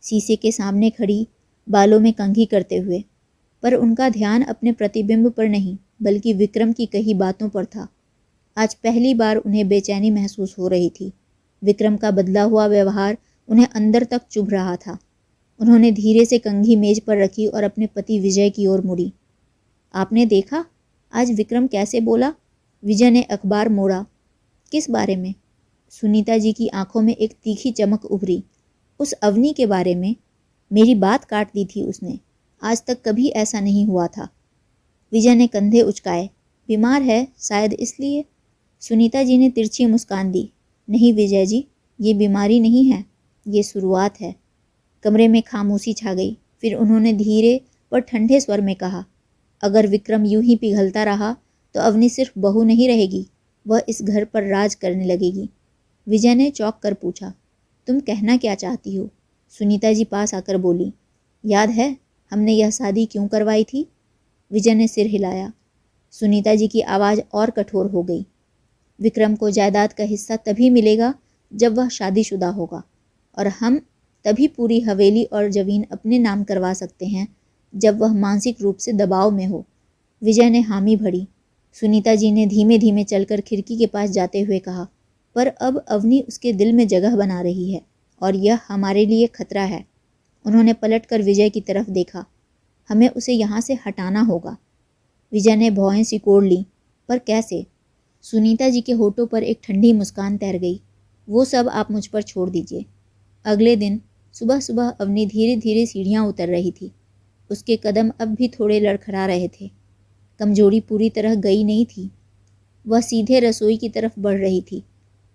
शीशे के सामने खड़ी, बालों में कंघी करते हुए, पर उनका ध्यान अपने प्रतिबिंब पर नहीं बल्कि विक्रम की कही बातों पर था। आज पहली बार उन्हें बेचैनी महसूस हो रही थी। विक्रम का बदला हुआ व्यवहार उन्हें अंदर तक चुभ रहा था। उन्होंने धीरे से कंघी मेज पर रखी और अपने पति विजय की ओर मुड़ी। आपने देखा आज विक्रम कैसे बोला? विजय ने अखबार मोड़ा। किस बारे में? सुनीता जी की आंखों में एक तीखी चमक उभरी। उस अवनी के बारे में। मेरी बात काट दी थी उसने। आज तक कभी ऐसा नहीं हुआ था। विजय ने कंधे उचकाए। बीमार है शायद इसलिए। सुनीता जी ने तिरछी मुस्कान दी। नहीं विजय जी, ये बीमारी नहीं है, ये शुरुआत है। कमरे में खामोशी छा गई। फिर उन्होंने धीरे पर ठंडे स्वर में कहा, अगर विक्रम यूं ही पिघलता रहा तो अवनी सिर्फ बहू नहीं रहेगी, वह इस घर पर राज करने लगेगी। विजय ने चौंक कर पूछा, तुम कहना क्या चाहती हो? सुनीता जी पास आकर बोली, याद है हमने यह शादी क्यों करवाई थी? विजय ने सिर हिलाया। सुनीता जी की आवाज़ और कठोर हो गई। विक्रम को जायदाद का हिस्सा तभी मिलेगा जब वह शादीशुदा होगा, और हम तभी पूरी हवेली और जमीन अपने नाम करवा सकते हैं जब वह मानसिक रूप से दबाव में हो। विजय ने हामी भरी। सुनीता जी ने धीमे धीमे चलकर खिड़की के पास जाते हुए कहा, पर अब अवनी उसके दिल में जगह बना रही है और यह हमारे लिए खतरा है। उन्होंने पलटकर विजय की तरफ देखा। हमें उसे यहाँ से हटाना होगा। विजय ने भौहें सिकोड़ ली, पर कैसे? सुनीता जी के होठों पर एक ठंडी मुस्कान तैर गई। वो सब आप मुझ पर छोड़ दीजिए। अगले दिन सुबह सुबह अवनी धीरे धीरे सीढ़ियाँ उतर रही थी। उसके कदम अब भी थोड़े लड़खड़ा रहे थे। कमजोरी पूरी तरह गई नहीं थी। वह सीधे रसोई की तरफ बढ़ रही थी।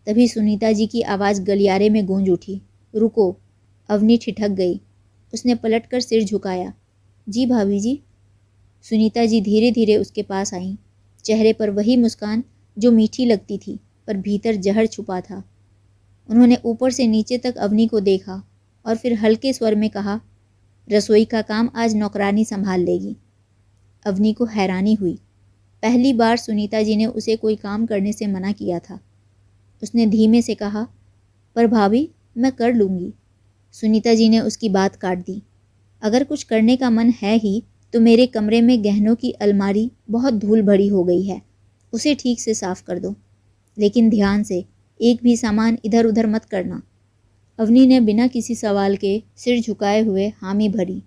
तभी सुनीता जी की आवाज़ गलियारे में गूंज उठी, रुको। अवनी ठिठक गई। उसने पलटकर सिर झुकाया। जी भाभी जी। सुनीता जी धीरे धीरे उसके पास आईं। चेहरे पर वही मुस्कान जो मीठी लगती थी, पर भीतर जहर छुपा था। उन्होंने ऊपर से नीचे तक अवनी को देखा और फिर हल्के स्वर में कहा, रसोई का काम आज नौकरानी संभाल लेगी। अवनी को हैरानी हुई। पहली बार सुनीता जी ने उसे कोई काम करने से मना किया था। उसने धीमे से कहा, पर भाभी मैं कर लूँगी। सुनीता जी ने उसकी बात काट दी। अगर कुछ करने का मन है ही तो मेरे कमरे में गहनों की अलमारी बहुत धूल भरी हो गई है, उसे ठीक से साफ कर दो, लेकिन ध्यान से, एक भी सामान इधर उधर मत करना। अवनी ने बिना किसी सवाल के सिर झुकाए हुए हामी भरी।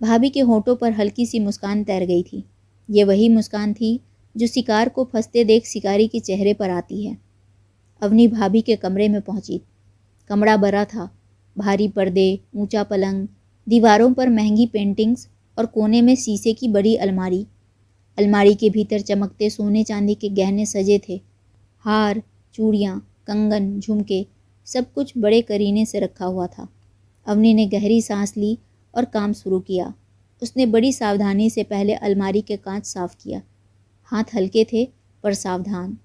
भाभी के होठों पर हल्की सी मुस्कान तैर गई थी। ये वही मुस्कान थी जो शिकार को फंसते देख शिकारी के चेहरे पर आती है। अवनी भाभी के कमरे में पहुंची। कमरा बड़ा था। भारी पर्दे, ऊंचा पलंग, दीवारों पर महंगी पेंटिंग्स और कोने में शीशे की बड़ी अलमारी। अलमारी के भीतर चमकते सोने चांदी के गहने सजे थे। हार, चूड़ियाँ, कंगन, झुमके, सब कुछ बड़े करीने से रखा हुआ था। अवनी ने गहरी सांस ली और काम शुरू किया। उसने बड़ी सावधानी से पहले अलमारी के कांच साफ किया। हाथ हल्के थे पर सावधान।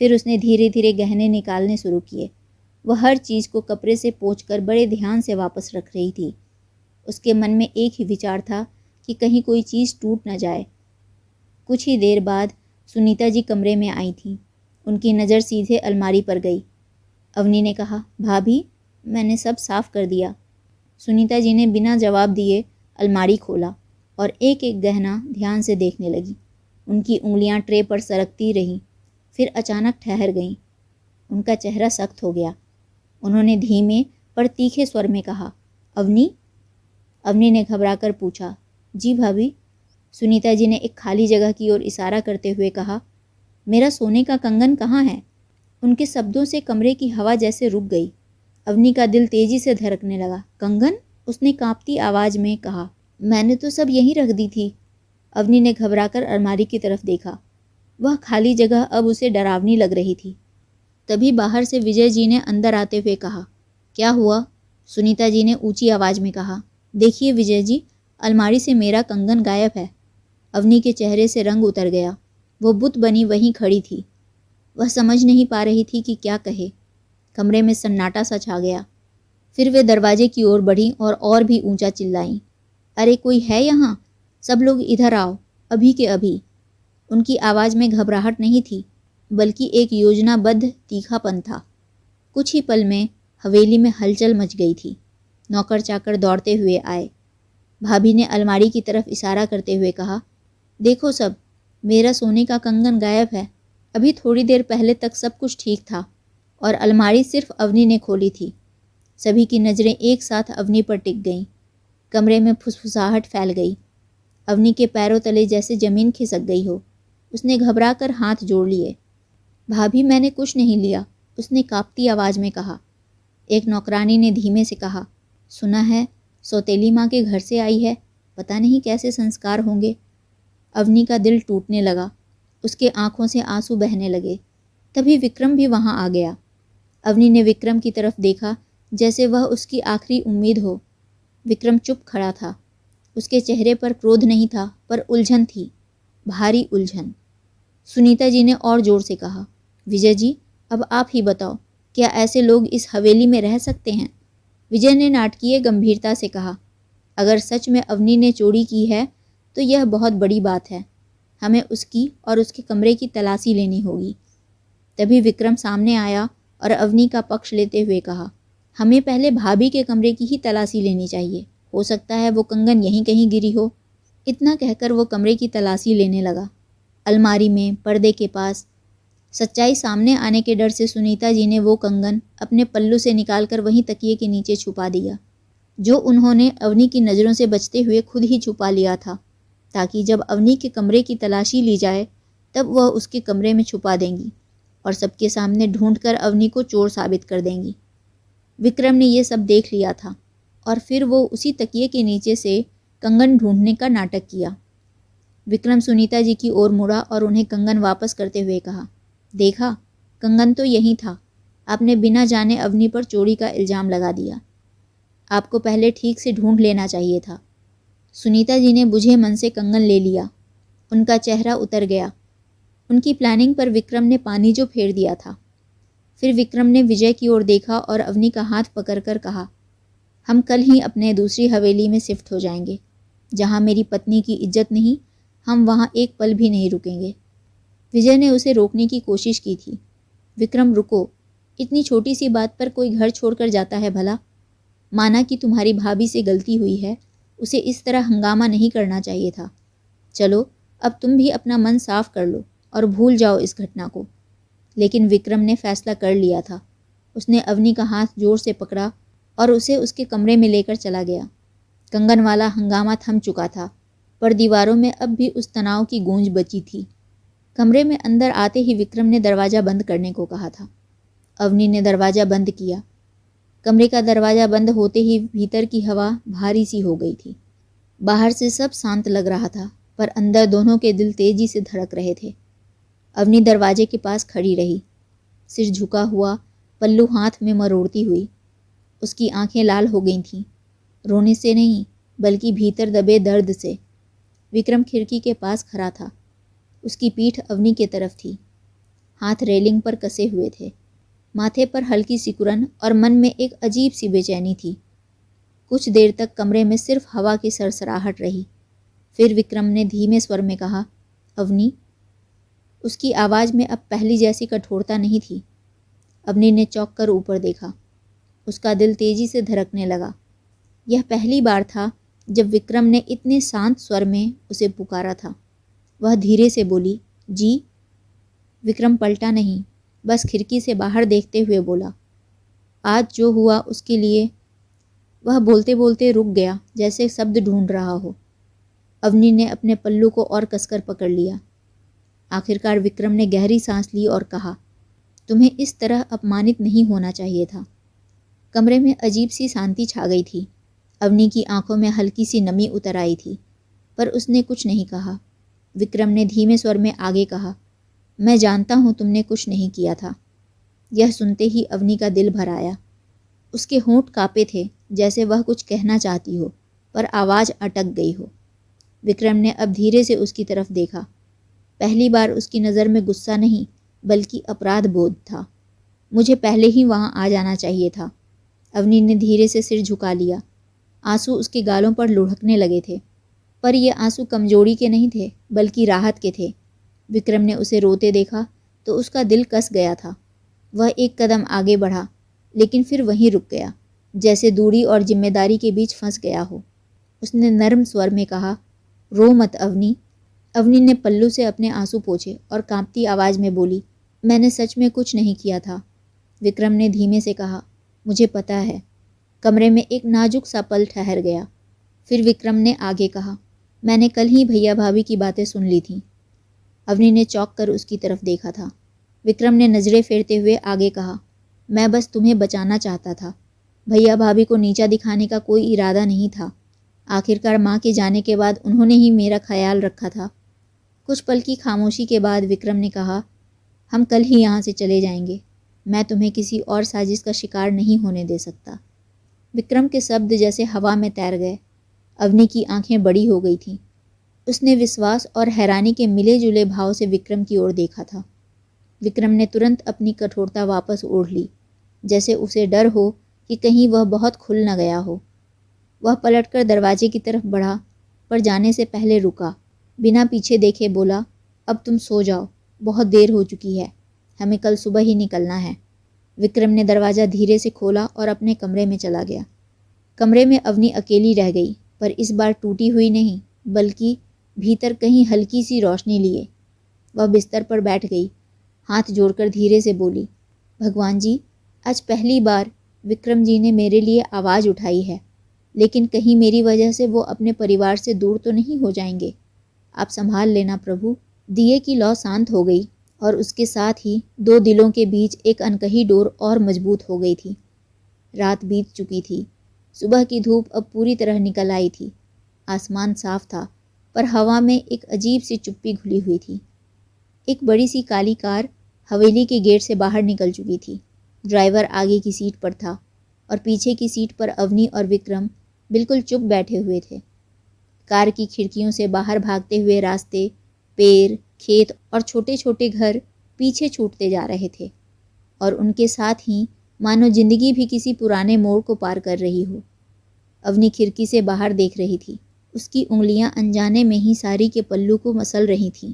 फिर उसने धीरे धीरे गहने निकालने शुरू किए। वह हर चीज़ को कपड़े से पोंछकर बड़े ध्यान से वापस रख रही थी। उसके मन में एक ही विचार था कि कहीं कोई चीज़ टूट न जाए। कुछ ही देर बाद सुनीता जी कमरे में आई थीं। उनकी नज़र सीधे अलमारी पर गई। अवनी ने कहा, भाभी मैंने सब साफ कर दिया। सुनीता जी ने बिना जवाब दिए अलमारी खोला और एक एक गहना ध्यान से देखने लगी। उनकी उंगलियां ट्रे पर सरकती रहीं, फिर अचानक ठहर गईं। उनका चेहरा सख्त हो गया। उन्होंने धीमे पर तीखे स्वर में कहा, अवनी? अवनी ने घबराकर पूछा, जी भाभी। सुनीता जी ने एक खाली जगह की ओर इशारा करते हुए कहा, मेरा सोने का कंगन कहाँ है? उनके शब्दों से कमरे की हवा जैसे रुक गई। अवनी का दिल तेजी से धड़कने लगा। कंगन? उसने कांपती आवाज़ में कहा, मैंने तो सब यहीं रख दी थी। अवनी ने घबराकर अलमारी की तरफ देखा। वह खाली जगह अब उसे डरावनी लग रही थी। तभी बाहर से विजय जी ने अंदर आते हुए कहा, क्या हुआ? सुनीता जी ने ऊंची आवाज़ में कहा, देखिए विजय जी, अलमारी से मेरा कंगन गायब है। अवनी के चेहरे से रंग उतर गया। वो बुत बनी वहीं खड़ी थी। वह समझ नहीं पा रही थी कि क्या कहे। कमरे में सन्नाटा सा छा गया। फिर वे दरवाजे की ओर बढ़ी और भी ऊंचा चिल्लाईं, अरे कोई है यहाँ? सब लोग इधर आओ, अभी के अभी। उनकी आवाज़ में घबराहट नहीं थी, बल्कि एक योजनाबद्ध तीखापन था। कुछ ही पल में हवेली में हलचल मच गई थी। नौकर चाकर दौड़ते हुए आए। भाभी ने अलमारी की तरफ इशारा करते हुए कहा, देखो सब, मेरा सोने का कंगन गायब है। अभी थोड़ी देर पहले तक सब कुछ ठीक था और अलमारी सिर्फ अवनी ने खोली थी। सभी की नज़रें एक साथ अवनी पर टिक गईं। कमरे में फुसफुसाहट फैल गई। अवनी के पैरों तले जैसे ज़मीन खिसक गई हो। उसने घबरा कर हाथ जोड़ लिए। भाभी, मैंने कुछ नहीं लिया, उसने कांपती आवाज़ में कहा। एक नौकरानी ने धीमे से कहा, सुना है सौतेली माँ के घर से आई है, पता नहीं कैसे संस्कार होंगे। अवनी का दिल टूटने लगा। उसके आंखों से आंसू बहने लगे। तभी विक्रम भी वहाँ आ गया। अवनी ने विक्रम की तरफ देखा जैसे वह उसकी आखिरी उम्मीद हो। विक्रम चुप खड़ा था। उसके चेहरे पर क्रोध नहीं था, पर उलझन थी, भारी उलझन। सुनीता जी ने और जोर से कहा, विजय जी, अब आप ही बताओ, क्या ऐसे लोग इस हवेली में रह सकते हैं? विजय ने नाटकीय गंभीरता से कहा, अगर सच में अवनी ने चोरी की है तो यह बहुत बड़ी बात है। हमें उसकी और उसके कमरे की तलाशी लेनी होगी। तभी विक्रम सामने आया और अवनी का पक्ष लेते हुए कहा, हमें पहले भाभी के कमरे की ही तलाशी लेनी चाहिए। हो सकता है वो कंगन यहीं कहीं गिरी हो। इतना कहकर वो कमरे की तलाशी लेने लगा। अलमारी में, पर्दे के पास। सच्चाई सामने आने के डर से सुनीता जी ने वो कंगन अपने पल्लू से निकालकर वहीं तकिए के नीचे छुपा दिया, जो उन्होंने अवनी की नज़रों से बचते हुए खुद ही छुपा लिया था, ताकि जब अवनी के कमरे की तलाशी ली जाए तब वह उसके कमरे में छुपा देंगी और सबके सामने ढूंढकर अवनी को चोर साबित कर देंगी। विक्रम ने ये सब देख लिया था और फिर वो उसी तकिए के नीचे से कंगन ढूंढने का नाटक किया। विक्रम सुनीता जी की ओर मुड़ा और उन्हें कंगन वापस करते हुए कहा, देखा, कंगन तो यही था। आपने बिना जाने अवनी पर चोरी का इल्ज़ाम लगा दिया। आपको पहले ठीक से ढूंढ लेना चाहिए था। सुनीता जी ने बुझे मन से कंगन ले लिया। उनका चेहरा उतर गया। उनकी प्लानिंग पर विक्रम ने पानी जो फेर दिया था। फिर विक्रम ने विजय की ओर देखा और अवनी का हाथ पकड़कर कहा, हम कल ही अपने दूसरी हवेली में शिफ्ट हो जाएंगे। जहाँ मेरी पत्नी की इज्जत नहीं, हम वहाँ एक पल भी नहीं रुकेंगे। विजय ने उसे रोकने की कोशिश की थी। विक्रम, रुको, इतनी छोटी सी बात पर कोई घर छोड़कर जाता है भला? माना कि तुम्हारी भाभी से गलती हुई है, उसे इस तरह हंगामा नहीं करना चाहिए था। चलो, अब तुम भी अपना मन साफ कर लो और भूल जाओ इस घटना को। लेकिन विक्रम ने फैसला कर लिया था। उसने अवनी का हाथ जोर से पकड़ा और उसे उसके कमरे में लेकर चला गया। कंगन वाला हंगामा थम चुका था, पर दीवारों में अब भी उस तनाव की गूंज बची थी। कमरे में अंदर आते ही विक्रम ने दरवाज़ा बंद करने को कहा था। अवनी ने दरवाज़ा बंद किया। कमरे का दरवाज़ा बंद होते ही भीतर की हवा भारी सी हो गई थी। बाहर से सब शांत लग रहा था, पर अंदर दोनों के दिल तेजी से धड़क रहे थे। अवनी दरवाजे के पास खड़ी रही, सिर झुका हुआ, पल्लू हाथ में मरोड़ती हुई। उसकी आंखें लाल हो गई थीं, रोने से नहीं, बल्कि भीतर दबे दर्द से। विक्रम खिड़की के पास खड़ा था। उसकी पीठ अवनी के तरफ थी। हाथ रेलिंग पर कसे हुए थे। माथे पर हल्की सिकुड़न और मन में एक अजीब सी बेचैनी थी। कुछ देर तक कमरे में सिर्फ हवा की सरसराहट रही। फिर विक्रम ने धीमे स्वर में कहा, अवनी। उसकी आवाज़ में अब पहली जैसी कठोरता नहीं थी। अवनी ने चौंक कर ऊपर देखा। उसका दिल तेजी से धड़कने लगा। यह पहली बार था जब विक्रम ने इतने शांत स्वर में उसे पुकारा था। वह धीरे से बोली, जी। विक्रम पलटा नहीं, बस खिड़की से बाहर देखते हुए बोला, आज जो हुआ उसके लिए। वह बोलते बोलते रुक गया, जैसे शब्द ढूंढ रहा हो। अवनी ने अपने पल्लू को और कसकर पकड़ लिया। आखिरकार विक्रम ने गहरी सांस ली और कहा, तुम्हें इस तरह अपमानित नहीं होना चाहिए था। कमरे में अजीब सी शांति छा गई थी। अवनी की आंखों में हल्की सी नमी उतर आई थी, पर उसने कुछ नहीं कहा। विक्रम ने धीमे स्वर में आगे कहा, मैं जानता हूँ तुमने कुछ नहीं किया था। यह सुनते ही अवनी का दिल भर आया। उसके होंठ कांपे थे, जैसे वह कुछ कहना चाहती हो, पर आवाज़ अटक गई हो। विक्रम ने अब धीरे से उसकी तरफ देखा। पहली बार उसकी नज़र में गुस्सा नहीं बल्कि अपराध बोध था। मुझे पहले ही वहाँ आ जाना चाहिए था। अवनी ने धीरे से सिर झुका लिया। आंसू उसके गालों पर लुढ़कने लगे थे, पर ये आंसू कमजोरी के नहीं थे बल्कि राहत के थे। विक्रम ने उसे रोते देखा तो उसका दिल कस गया था। वह एक कदम आगे बढ़ा, लेकिन फिर वहीं रुक गया, जैसे दूरी और जिम्मेदारी के बीच फंस गया हो। उसने नर्म स्वर में कहा, रो मत अवनी। अवनी ने पल्लू से अपने आंसू पोंछे और कांपती आवाज़ में बोली, मैंने सच में कुछ नहीं किया था। विक्रम ने धीमे से कहा, मुझे पता है। कमरे में एक नाजुक सा पल ठहर गया। फिर विक्रम ने आगे कहा, मैंने कल ही भैया भाभी की बातें सुन ली थीं। अवनी ने चौंक कर उसकी तरफ देखा था। विक्रम ने नज़रें फेरते हुए आगे कहा, मैं बस तुम्हें बचाना चाहता था। भैया भाभी को नीचा दिखाने का कोई इरादा नहीं था। आखिरकार माँ के जाने के बाद उन्होंने ही मेरा ख्याल रखा था। कुछ पल की खामोशी के बाद विक्रम ने कहा, हम कल ही यहाँ से चले जाएंगे। मैं तुम्हें किसी और साजिश का शिकार नहीं होने दे सकता। विक्रम के शब्द जैसे हवा में तैर गए। अवनी की आंखें बड़ी हो गई थीं। उसने विश्वास और हैरानी के मिले जुले भाव से विक्रम की ओर देखा था। विक्रम ने तुरंत अपनी कठोरता वापस ओढ़ ली, जैसे उसे डर हो कि कहीं वह बहुत खुल न गया हो। वह पलटकर दरवाजे की तरफ बढ़ा, पर जाने से पहले रुका। बिना पीछे देखे बोला, अब तुम सो जाओ, बहुत देर हो चुकी है। हमें कल सुबह ही निकलना है। विक्रम ने दरवाज़ा धीरे से खोला और अपने कमरे में चला गया। कमरे में अवनी अकेली रह गई, पर इस बार टूटी हुई नहीं बल्कि भीतर कहीं हल्की सी रोशनी लिए। वह बिस्तर पर बैठ गई, हाथ जोड़कर धीरे से बोली, भगवान जी, आज पहली बार विक्रम जी ने मेरे लिए आवाज़ उठाई है, लेकिन कहीं मेरी वजह से वो अपने परिवार से दूर तो नहीं हो जाएंगे। आप संभाल लेना प्रभु। दिए की लौ शांत हो गई और उसके साथ ही दो दिलों के बीच एक अनकही डोर और मजबूत हो गई थी। रात बीत चुकी थी। सुबह की धूप अब पूरी तरह निकल आई थी। आसमान साफ था, पर हवा में एक अजीब सी चुप्पी घुली हुई थी। एक बड़ी सी काली कार हवेली के गेट से बाहर निकल चुकी थी। ड्राइवर आगे की सीट पर था और पीछे की सीट पर अवनी और विक्रम बिल्कुल चुप बैठे हुए थे। कार की खिड़कियों से बाहर भागते हुए रास्ते, पेड़, खेत और छोटे छोटे घर पीछे छूटते जा रहे थे, और उनके साथ ही मानो जिंदगी भी किसी पुराने मोड़ को पार कर रही हो। अवनी खिड़की से बाहर देख रही थी। उसकी उंगलियां अनजाने में ही साड़ी के पल्लू को मसल रही थीं।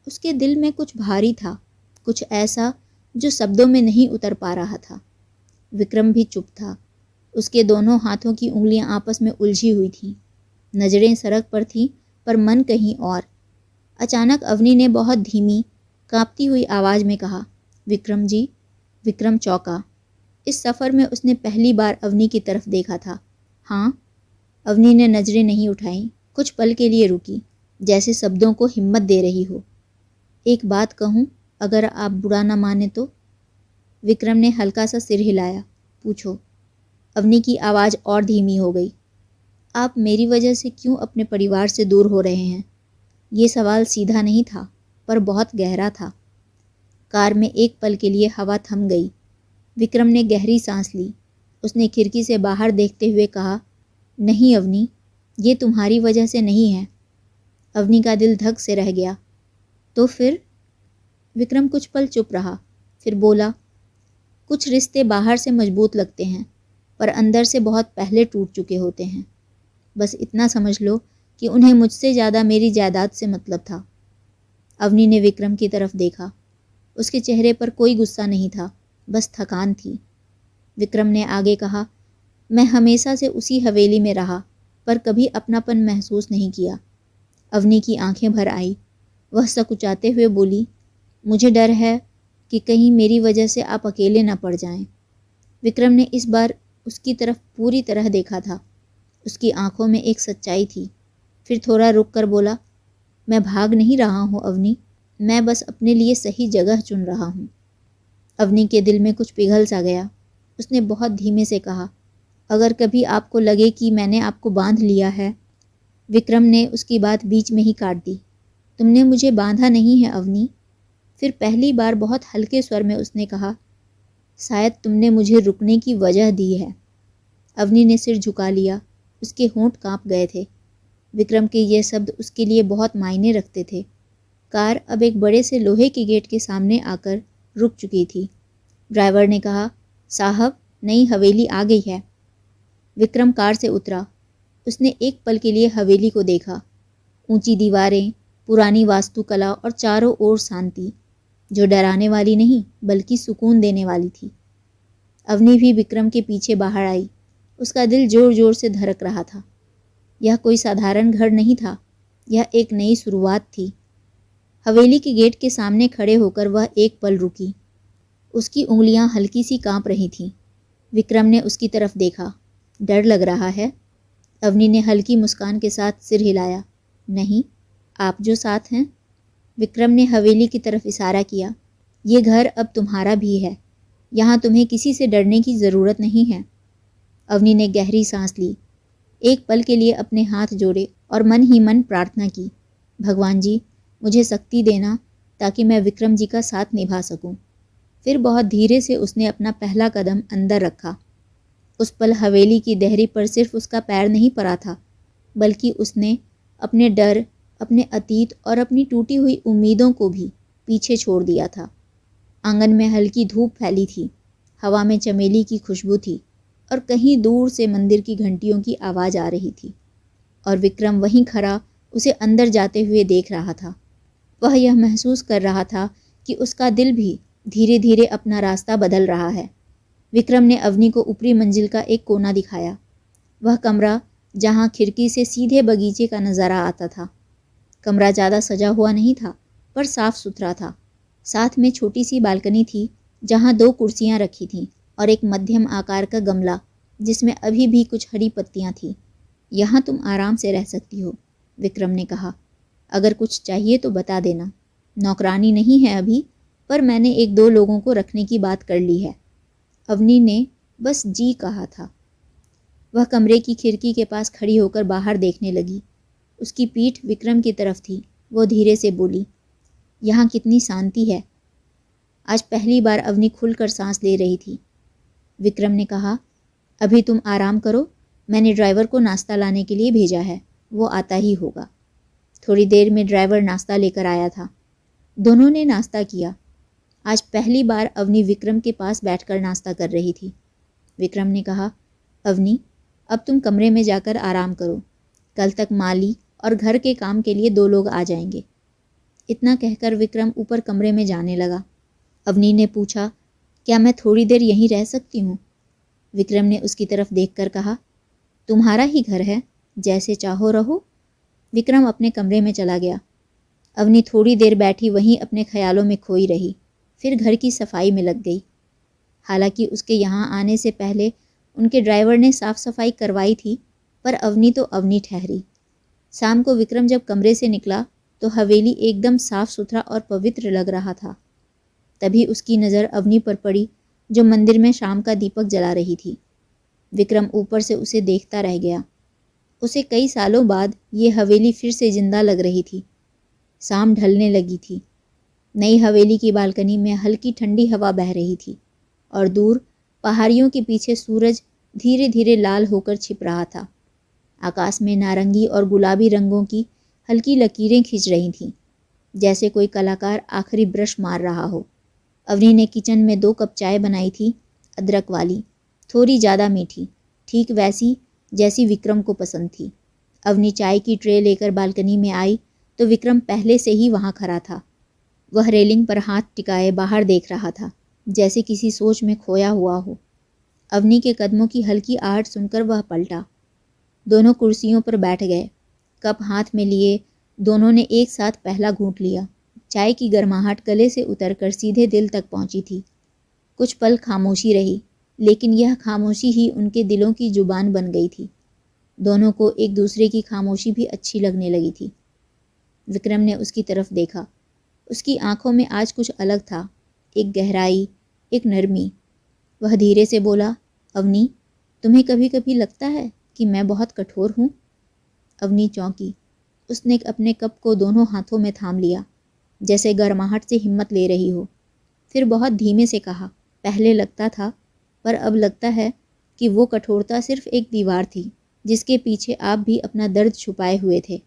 उसके दिल में कुछ भारी था, कुछ ऐसा जो शब्दों में नहीं उतर पा रहा था। विक्रम भी चुप था। उसके दोनों हाथों की उंगलियां आपस में उलझी हुई थीं। नज़रें सड़क पर थीं, पर मन कहीं और। अचानक अवनी ने बहुत धीमी, कांपती हुई आवाज़ में कहा, विक्रम जी। विक्रम चौंका। इस सफ़र में उसने पहली बार अवनी की तरफ देखा था। हाँ। अवनी ने नज़रें नहीं उठाईं। कुछ पल के लिए रुकी, जैसे शब्दों को हिम्मत दे रही हो। एक बात कहूँ, अगर आप बुरा ना माने तो? विक्रम ने हल्का सा सिर हिलाया। पूछो। अवनी की आवाज़ और धीमी हो गई। आप मेरी वजह से क्यों अपने परिवार से दूर हो रहे हैं? ये सवाल सीधा नहीं था, पर बहुत गहरा था। कार में एक पल के लिए हवा थम गई। विक्रम ने गहरी सांस ली। उसने खिड़की से बाहर देखते हुए कहा, नहीं अवनी, ये तुम्हारी वजह से नहीं है। अवनी का दिल धक से रह गया। तो फिर? विक्रम कुछ पल चुप रहा, फिर बोला, कुछ रिश्ते बाहर से मजबूत लगते हैं, पर अंदर से बहुत पहले टूट चुके होते हैं। बस इतना समझ लो कि उन्हें मुझसे ज़्यादा मेरी जायदाद से मतलब था। अवनी ने विक्रम की तरफ देखा। उसके चेहरे पर कोई गुस्सा नहीं था, बस थकान थी। विक्रम ने आगे कहा, मैं हमेशा से उसी हवेली में रहा, पर कभी अपनापन महसूस नहीं किया। अवनी की आंखें भर आई। वह सकुचाते हुए बोली, मुझे डर है कि कहीं मेरी वजह से आप अकेले न पड़ जाएं। विक्रम ने इस बार उसकी तरफ पूरी तरह देखा था। उसकी आंखों में एक सच्चाई थी। फिर थोड़ा रुक कर बोला, मैं भाग नहीं रहा हूँ अवनी, मैं बस अपने लिए सही जगह चुन रहा हूँ। अवनी के दिल में कुछ पिघल सा गया। उसने बहुत धीमे से कहा, अगर कभी आपको लगे कि मैंने आपको बांध लिया है। विक्रम ने उसकी बात बीच में ही काट दी। तुमने मुझे बांधा नहीं है अवनी। फिर पहली बार बहुत हल्के स्वर में उसने कहा, शायद तुमने मुझे रुकने की वजह दी है। अवनी ने सिर झुका लिया। उसके होंठ कांप गए थे। विक्रम के ये शब्द उसके लिए बहुत मायने रखते थे। कार अब एक बड़े से लोहे के गेट के सामने आकर रुक चुकी थी। ड्राइवर ने कहा, साहब, नई हवेली आ गई है। विक्रम कार से उतरा। उसने एक पल के लिए हवेली को देखा। ऊंची दीवारें, पुरानी वास्तुकला और चारों ओर शांति, जो डराने वाली नहीं बल्कि सुकून देने वाली थी। अवनी भी विक्रम के पीछे बाहर आई। उसका दिल जोर जोर से धड़क रहा था। यह कोई साधारण घर नहीं था, यह एक नई शुरुआत थी। हवेली के गेट के सामने खड़े होकर वह एक पल रुकी। उसकी उंगलियां हल्की सी कांप रही थीं। विक्रम ने उसकी तरफ देखा। डर लग रहा है? अवनी ने हल्की मुस्कान के साथ सिर हिलाया। नहीं, आप जो साथ हैं। विक्रम ने हवेली की तरफ इशारा किया। ये घर अब तुम्हारा भी है। यहाँ तुम्हें किसी से डरने की ज़रूरत नहीं है। अवनी ने गहरी सांस ली। एक पल के लिए अपने हाथ जोड़े और मन ही मन प्रार्थना की, भगवान जी, मुझे शक्ति देना ताकि मैं विक्रम जी का साथ निभा सकूं। फिर बहुत धीरे से उसने अपना पहला कदम अंदर रखा। उस पल हवेली की देहरी पर सिर्फ उसका पैर नहीं पड़ा था, बल्कि उसने अपने डर, अपने अतीत और अपनी टूटी हुई उम्मीदों को भी पीछे छोड़ दिया था। आंगन में हल्की धूप फैली थी, हवा में चमेली की खुशबू थी और कहीं दूर से मंदिर की घंटियों की आवाज़ आ रही थी। और विक्रम वहीं खड़ा उसे अंदर जाते हुए देख रहा था। वह यह महसूस कर रहा था कि उसका दिल भी धीरे धीरे अपना रास्ता बदल रहा है। विक्रम ने अवनी को ऊपरी मंजिल का एक कोना दिखाया। वह कमरा जहां खिड़की से सीधे बगीचे का नज़ारा आता था। कमरा ज़्यादा सजा हुआ नहीं था, पर साफ सुथरा था। साथ में छोटी सी बालकनी थी जहां 2 कुर्सियां रखी थीं और एक मध्यम आकार का गमला जिसमें अभी भी कुछ हरी पत्तियां थीं। यहाँ तुम आराम से रह सकती हो, विक्रम ने कहा। अगर कुछ चाहिए तो बता देना। नौकरानी नहीं है अभी, पर मैंने 1-2 लोगों को रखने की बात कर ली है। अवनी ने बस जी कहा था। वह कमरे की खिड़की के पास खड़ी होकर बाहर देखने लगी। उसकी पीठ विक्रम की तरफ थी। वो धीरे से बोली, यहाँ कितनी शांति है। आज पहली बार अवनी खुलकर सांस ले रही थी। विक्रम ने कहा, अभी तुम आराम करो, मैंने ड्राइवर को नाश्ता लाने के लिए भेजा है, वो आता ही होगा। थोड़ी देर में ड्राइवर नाश्ता लेकर आया था। दोनों ने नाश्ता किया। आज पहली बार अवनी विक्रम के पास बैठकर नाश्ता कर रही थी। विक्रम ने कहा, अवनी, अब तुम कमरे में जाकर आराम करो। कल तक माली और घर के काम के लिए 2 लोग आ जाएंगे। इतना कहकर विक्रम ऊपर कमरे में जाने लगा। अवनी ने पूछा, क्या मैं थोड़ी देर यहीं रह सकती हूँ? विक्रम ने उसकी तरफ देखकर कहा, तुम्हारा ही घर है, जैसे चाहो रहो। विक्रम अपने कमरे में चला गया। अवनी थोड़ी देर बैठी वहीं अपने ख्यालों में खोई रही। फिर घर की सफाई में लग गई। हालांकि उसके यहाँ आने से पहले उनके ड्राइवर ने साफ सफाई करवाई थी, पर अवनी तो अवनी ठहरी। शाम को विक्रम जब कमरे से निकला तो हवेली एकदम साफ सुथरा और पवित्र लग रहा था। तभी उसकी नज़र अवनी पर पड़ी, जो मंदिर में शाम का दीपक जला रही थी। विक्रम ऊपर से उसे देखता रह गया। उसे कई सालों बाद ये हवेली फिर से जिंदा लग रही थी। शाम ढलने लगी थी। नई हवेली की बालकनी में हल्की ठंडी हवा बह रही थी और दूर पहाड़ियों के पीछे सूरज धीरे धीरे लाल होकर छिप रहा था। आकाश में नारंगी और गुलाबी रंगों की हल्की लकीरें खिंच रही थीं, जैसे कोई कलाकार आखिरी ब्रश मार रहा हो। अवनी ने किचन में 2 कप चाय बनाई थी, अदरक वाली, थोड़ी ज़्यादा मीठी, ठीक वैसी जैसी विक्रम को पसंद थी। अवनी चाय की ट्रे लेकर बालकनी में आई तो विक्रम पहले से ही वहाँ खड़ा था। वह रेलिंग पर हाथ टिकाए बाहर देख रहा था, जैसे किसी सोच में खोया हुआ हो। अवनी के कदमों की हल्की आहट सुनकर वह पलटा। दोनों कुर्सियों पर बैठ गए। कप हाथ में लिए दोनों ने एक साथ पहला घूंट लिया। चाय की गर्माहट गले से उतरकर सीधे दिल तक पहुंची थी। कुछ पल खामोशी रही, लेकिन यह खामोशी ही उनके दिलों की जुबान बन गई थी। दोनों को एक दूसरे की खामोशी भी अच्छी लगने लगी थी। विक्रम ने उसकी तरफ देखा। उसकी आंखों में आज कुछ अलग था, एक गहराई, एक नरमी। वह धीरे से बोला, अवनी, तुम्हें कभी कभी लगता है कि मैं बहुत कठोर हूँ? अवनी चौंकी। उसने अपने कप को दोनों हाथों में थाम लिया, जैसे गर्माहट से हिम्मत ले रही हो। फिर बहुत धीमे से कहा, पहले लगता था, पर अब लगता है कि वो कठोरता सिर्फ एक दीवार थी, जिसके पीछे आप भी अपना दर्द छुपाए हुए थे।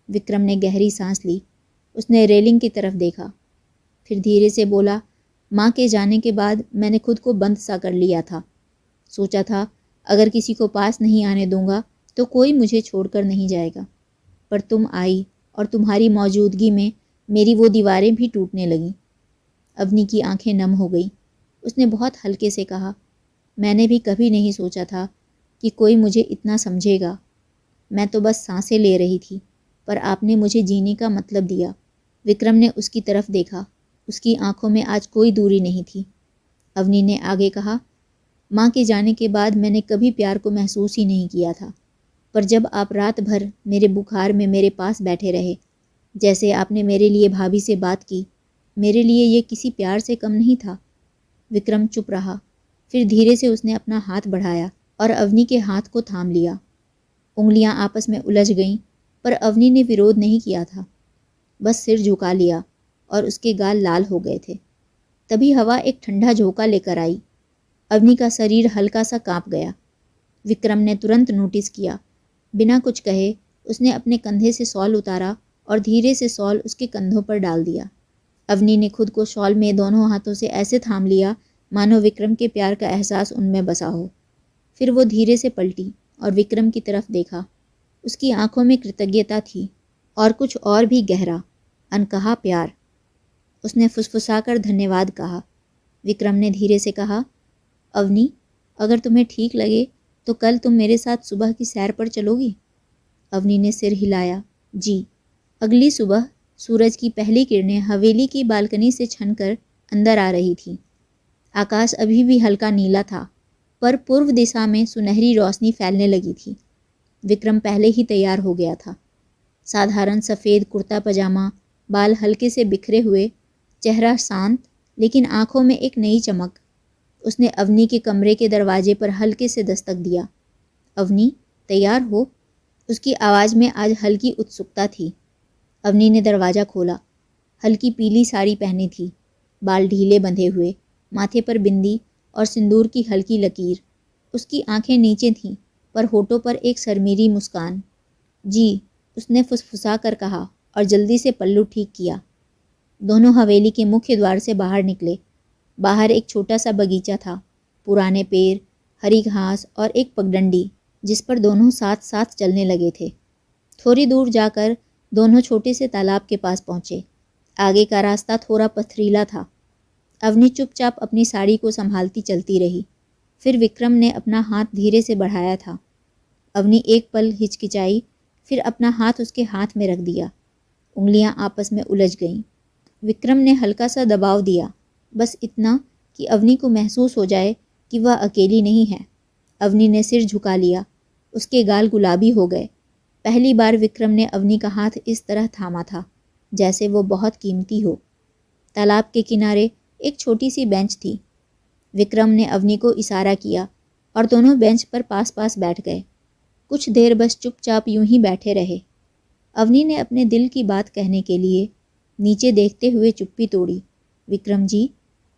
विक्रम ने गहरी सांस ली। उसने रेलिंग की तरफ देखा, फिर धीरे से बोला, माँ के जाने के बाद मैंने खुद को बंद सा कर लिया था। सोचा था अगर किसी को पास नहीं आने दूंगा तो कोई मुझे छोड़कर नहीं जाएगा, पर तुम आई और तुम्हारी मौजूदगी में मेरी वो दीवारें भी टूटने लगीं। अवनी की आंखें नम हो गई। उसने बहुत हल्के से कहा, मैंने भी कभी नहीं सोचा था कि कोई मुझे इतना समझेगा। मैं तो बस सांसें ले रही थी, पर आपने मुझे जीने का मतलब दिया। विक्रम ने उसकी तरफ देखा। उसकी आंखों में आज कोई दूरी नहीं थी। अवनी ने आगे कहा, माँ के जाने के बाद मैंने कभी प्यार को महसूस ही नहीं किया था, पर जब आप रात भर मेरे बुखार में मेरे पास बैठे रहे, जैसे आपने मेरे लिए भाभी से बात की, मेरे लिए ये किसी प्यार से कम नहीं था। विक्रम चुप रहा। फिर धीरे से उसने अपना हाथ बढ़ाया और अवनी के हाथ को थाम लिया। उंगलियां आपस में उलझ गईं, पर अवनी ने विरोध नहीं किया था, बस सिर झुका लिया और उसके गाल लाल हो गए थे। तभी हवा एक ठंडा झोंका लेकर आई। अवनी का शरीर हल्का सा कांप गया। विक्रम ने तुरंत नोटिस किया। बिना कुछ कहे उसने अपने कंधे से शॉल उतारा और धीरे से शॉल उसके कंधों पर डाल दिया। अवनी ने खुद को शॉल में दोनों हाथों से ऐसे थाम लिया मानो विक्रम के प्यार का एहसास उनमें बसा हो। फिर वो धीरे से पलटी और विक्रम की तरफ देखा। उसकी आंखों में कृतज्ञता थी और कुछ और भी गहरा, अनकहा प्यार। उसने फुसफुसाकर धन्यवाद कहा। विक्रम ने धीरे से कहा, अवनी, अगर तुम्हें ठीक लगे तो कल तुम मेरे साथ सुबह की सैर पर चलोगी? अवनी ने सिर हिलाया, जी। अगली सुबह सूरज की पहली किरणें हवेली की बालकनी से छनकर अंदर आ रही थीं। आकाश अभी भी हल्का नीला था, पर पूर्व दिशा में सुनहरी रोशनी फैलने लगी थी। विक्रम पहले ही तैयार हो गया था। साधारण सफ़ेद कुर्ता पजामा, बाल हल्के से बिखरे हुए, चेहरा शांत, लेकिन आंखों में एक नई चमक। उसने अवनी के कमरे के दरवाजे पर हल्के से दस्तक दिया। अवनी, तैयार हो? उसकी आवाज़ में आज हल्की उत्सुकता थी। अवनी ने दरवाज़ा खोला। हल्की पीली साड़ी पहनी थी, बाल ढीले बंधे हुए, माथे पर बिंदी और सिंदूर की हल्की लकीर। उसकी आंखें नीचे थीं, पर होठों पर एक शर्मीली मुस्कान। जी, उसने फुसफुसा कर कहा और जल्दी से पल्लू ठीक किया। दोनों हवेली के मुख्य द्वार से बाहर निकले। बाहर एक छोटा सा बगीचा था, पुराने पेड़, हरी घास और एक पगडंडी जिस पर दोनों साथ साथ चलने लगे थे। थोड़ी दूर जाकर दोनों छोटे से तालाब के पास पहुँचे। आगे का रास्ता थोड़ा पथरीला था। अवनी चुपचाप अपनी साड़ी को संभालती चलती रही। फिर विक्रम ने अपना हाथ धीरे से बढ़ाया था। अवनी एक पल हिचकिचाई, फिर अपना हाथ उसके हाथ में रख दिया। उंगलियां आपस में उलझ गईं। विक्रम ने हल्का सा दबाव दिया, बस इतना कि अवनी को महसूस हो जाए कि वह अकेली नहीं है। अवनी ने सिर झुका लिया। उसके गाल गुलाबी हो गए। पहली बार विक्रम ने अवनी का हाथ इस तरह थामा था, जैसे वो बहुत कीमती हो। तालाब के किनारे एक छोटी सी बेंच थी। विक्रम ने अवनी को इशारा किया और दोनों बेंच पर पास पास बैठ गए। कुछ देर बस चुपचाप यूं ही बैठे रहे। अवनी ने अपने दिल की बात कहने के लिए नीचे देखते हुए चुप्पी तोड़ी। विक्रम जी,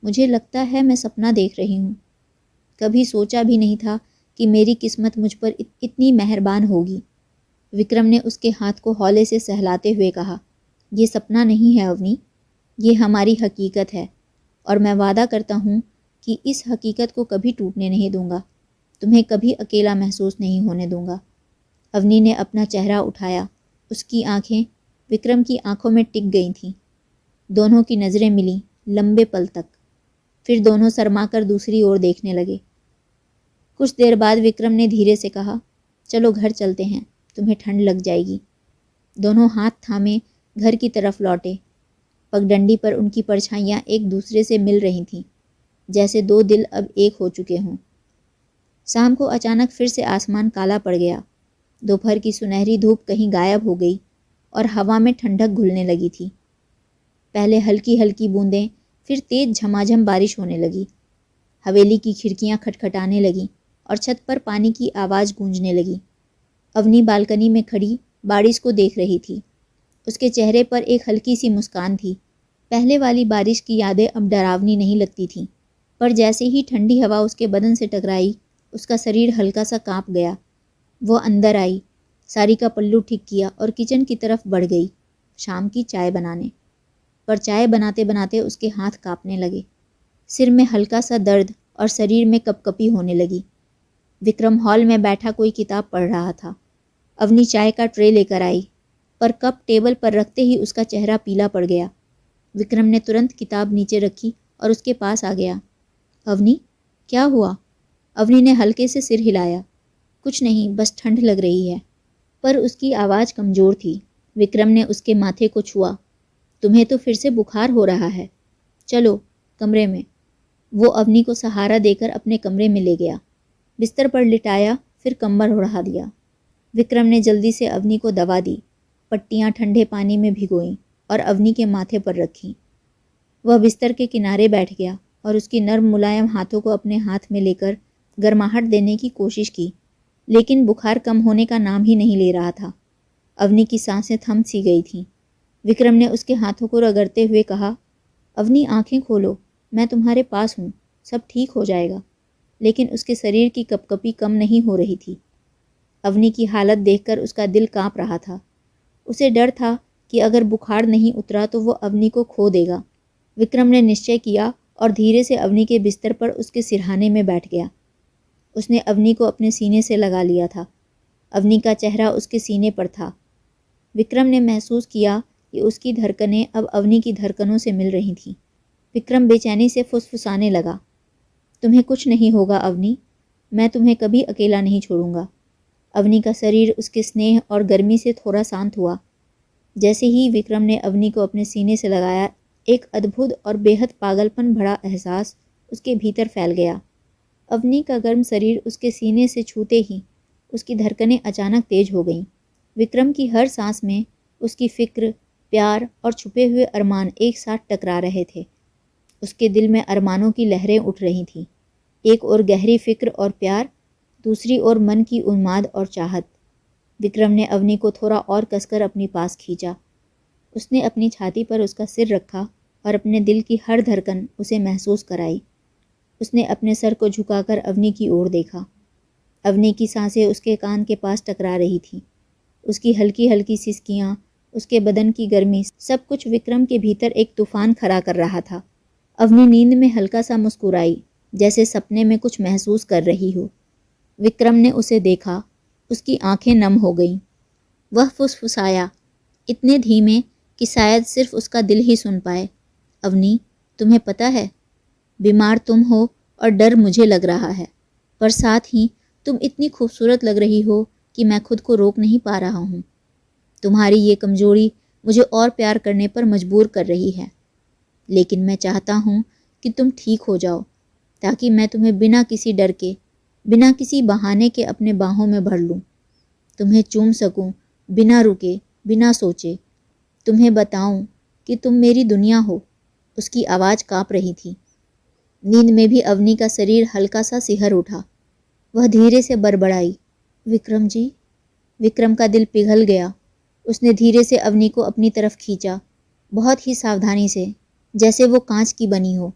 मुझे लगता है मैं सपना देख रही हूँ। कभी सोचा भी नहीं था कि मेरी किस्मत मुझ पर इतनी मेहरबान होगी। विक्रम ने उसके हाथ को हौले से सहलाते हुए कहा, ये सपना नहीं है अवनी, ये हमारी हकीकत है, और मैं वादा करता हूँ कि इस हकीकत को कभी टूटने नहीं दूंगा। तुम्हें कभी अकेला महसूस नहीं होने दूंगा। अवनी ने अपना चेहरा उठाया। उसकी आंखें विक्रम की आंखों में टिक गई थीं। दोनों की नज़रें मिलीं लंबे पल तक। फिर दोनों शर्माकर दूसरी ओर देखने लगे। कुछ देर बाद विक्रम ने धीरे से कहा, चलो घर चलते हैं, तुम्हें ठंड लग जाएगी। दोनों हाथ थामे घर की तरफ लौटे। पगडंडी पर उनकी परछाइयाँ एक दूसरे से मिल रही थीं, जैसे दो दिल अब एक हो चुके हों। शाम को अचानक फिर से आसमान काला पड़ गया। दोपहर की सुनहरी धूप कहीं गायब हो गई और हवा में ठंडक घुलने लगी थी। पहले हल्की हल्की बूंदें, फिर तेज झमाझम बारिश होने लगी। हवेली की खिड़कियां खटखटाने लगीं और छत पर पानी की आवाज़ गूंजने लगी। अवनी बालकनी में खड़ी बारिश को देख रही थी। उसके चेहरे पर एक हल्की सी मुस्कान थी। पहले वाली बारिश की यादें अब डरावनी नहीं लगती थीं, पर जैसे ही ठंडी हवा उसके बदन से टकराई, उसका शरीर हल्का सा कांप गया। वो अंदर आई, साड़ी का पल्लू ठीक किया और किचन की तरफ बढ़ गई शाम की चाय बनाने। पर चाय बनाते बनाते उसके हाथ कांपने लगे, सिर में हल्का सा दर्द और शरीर में कपकपी होने लगी। विक्रम हॉल में बैठा कोई किताब पढ़ रहा था। अवनी चाय का ट्रे लेकर आई, पर कप टेबल पर रखते ही उसका चेहरा पीला पड़ गया। विक्रम ने तुरंत किताब नीचे रखी और उसके पास आ गया। अवनी, क्या हुआ? अवनी ने हल्के से सिर हिलाया। कुछ नहीं, बस ठंड लग रही है। पर उसकी आवाज़ कमज़ोर थी। विक्रम ने उसके माथे को छुआ। तुम्हें तो फिर से बुखार हो रहा है, चलो कमरे में। वो अवनी को सहारा देकर अपने कमरे में ले गया, बिस्तर पर लिटाया, फिर कंबल ओढ़ा दिया। विक्रम ने जल्दी से अवनी को दवा दी, पट्टियाँ ठंडे पानी में भिगोईं और अवनी के माथे पर रखीं। वह बिस्तर के किनारे बैठ गया और उसकी नर्म मुलायम हाथों को अपने हाथ में लेकर गर्माहट देने की कोशिश की, लेकिन बुखार कम होने का नाम ही नहीं ले रहा था। अवनी की सांसें थम सी गई थीं। विक्रम ने उसके हाथों को रगड़ते हुए कहा, अवनी आंखें खोलो, मैं तुम्हारे पास हूँ, सब ठीक हो जाएगा। लेकिन उसके शरीर की कपकपी कम नहीं हो रही थी। अवनी की हालत देखकर उसका दिल कांप रहा था। उसे डर था कि अगर बुखार नहीं उतरा तो वो अवनी को खो देगा। विक्रम ने निश्चय किया और धीरे से अवनी के बिस्तर पर उसके सिरहाने में बैठ गया। उसने अवनी को अपने सीने से लगा लिया था। अवनी का चेहरा उसके सीने पर था। विक्रम ने महसूस किया कि उसकी धड़कनें अब अवनी की धड़कनों से मिल रही थीं। विक्रम बेचैनी से फुसफुसाने लगा, तुम्हें कुछ नहीं होगा अवनी, मैं तुम्हें कभी अकेला नहीं छोड़ूंगा। अवनी का शरीर उसके स्नेह और गर्मी से थोड़ा शांत हुआ। जैसे ही विक्रम ने अवनी को अपने सीने से लगाया, एक अद्भुत और बेहद पागलपन भरा एहसास उसके भीतर फैल गया। अवनी का गर्म शरीर उसके सीने से छूते ही उसकी धड़कनें अचानक तेज हो गईं। विक्रम की हर सांस में उसकी फिक्र, प्यार और छुपे हुए अरमान एक साथ टकरा रहे थे। उसके दिल में अरमानों की लहरें उठ रही थीं, एक और गहरी फिक्र और प्यार, दूसरी ओर मन की उन्माद और चाहत। विक्रम ने अवनी को थोड़ा और कसकर अपनी पास खींचा। उसने अपनी छाती पर उसका सिर रखा और अपने दिल की हर धड़कन उसे महसूस कराई। उसने अपने सर को झुकाकर अवनी की ओर देखा। अवनी की सांसें उसके कान के पास टकरा रही थीं। उसकी हल्की हल्की सिसकियाँ, उसके बदन की गर्मी, सब कुछ विक्रम के भीतर एक तूफान खड़ा कर रहा था। अवनी नींद में हल्का सा मुस्कुराई, जैसे सपने में कुछ महसूस कर रही हो। विक्रम ने उसे देखा, उसकी आंखें नम हो गईं। वह फुसफुसाया, इतने धीमे कि शायद सिर्फ उसका दिल ही सुन पाए, अवनी, तुम्हें पता है, बीमार तुम हो और डर मुझे लग रहा है, पर साथ ही तुम इतनी खूबसूरत लग रही हो कि मैं खुद को रोक नहीं पा रहा हूँ। तुम्हारी ये कमजोरी मुझे और प्यार करने पर मजबूर कर रही है, लेकिन मैं चाहता हूँ कि तुम ठीक हो जाओ, ताकि मैं तुम्हें बिना किसी डर के, बिना किसी बहाने के अपने बाहों में भर लूँ, तुम्हें चूम सकूँ बिना रुके, बिना सोचे, तुम्हें बताऊँ कि तुम मेरी दुनिया हो। उसकी आवाज़ काँप रही थी। नींद में भी अवनी का शरीर हल्का सा सिहर उठा। वह धीरे से बड़बड़ाई, विक्रम जी। विक्रम का दिल पिघल गया। उसने धीरे से अवनी को अपनी तरफ खींचा, बहुत ही सावधानी से, जैसे वो कांच की बनी हो।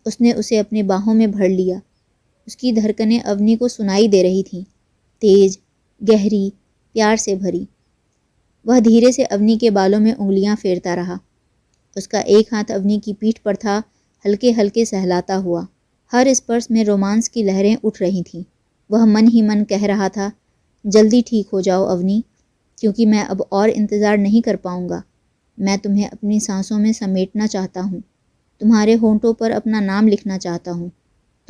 उसने उसे अपने बाहों में भर लिया। उसकी धड़कनें अवनी को सुनाई दे रही थीं, तेज, गहरी, प्यार से भरी। वह धीरे से अवनी के बालों में उंगलियां फेरता रहा। उसका एक हाथ अवनी की पीठ पर था, हल्के हल्के सहलाता हुआ। हर स्पर्श में रोमांस की लहरें उठ रही थीं। वह मन ही मन कह रहा था, जल्दी ठीक हो जाओ अवनी, क्योंकि मैं अब और इंतज़ार नहीं कर पाऊंगा। मैं तुम्हें अपनी सांसों में समेटना चाहता हूँ, तुम्हारे होंठों पर अपना नाम लिखना चाहता हूँ,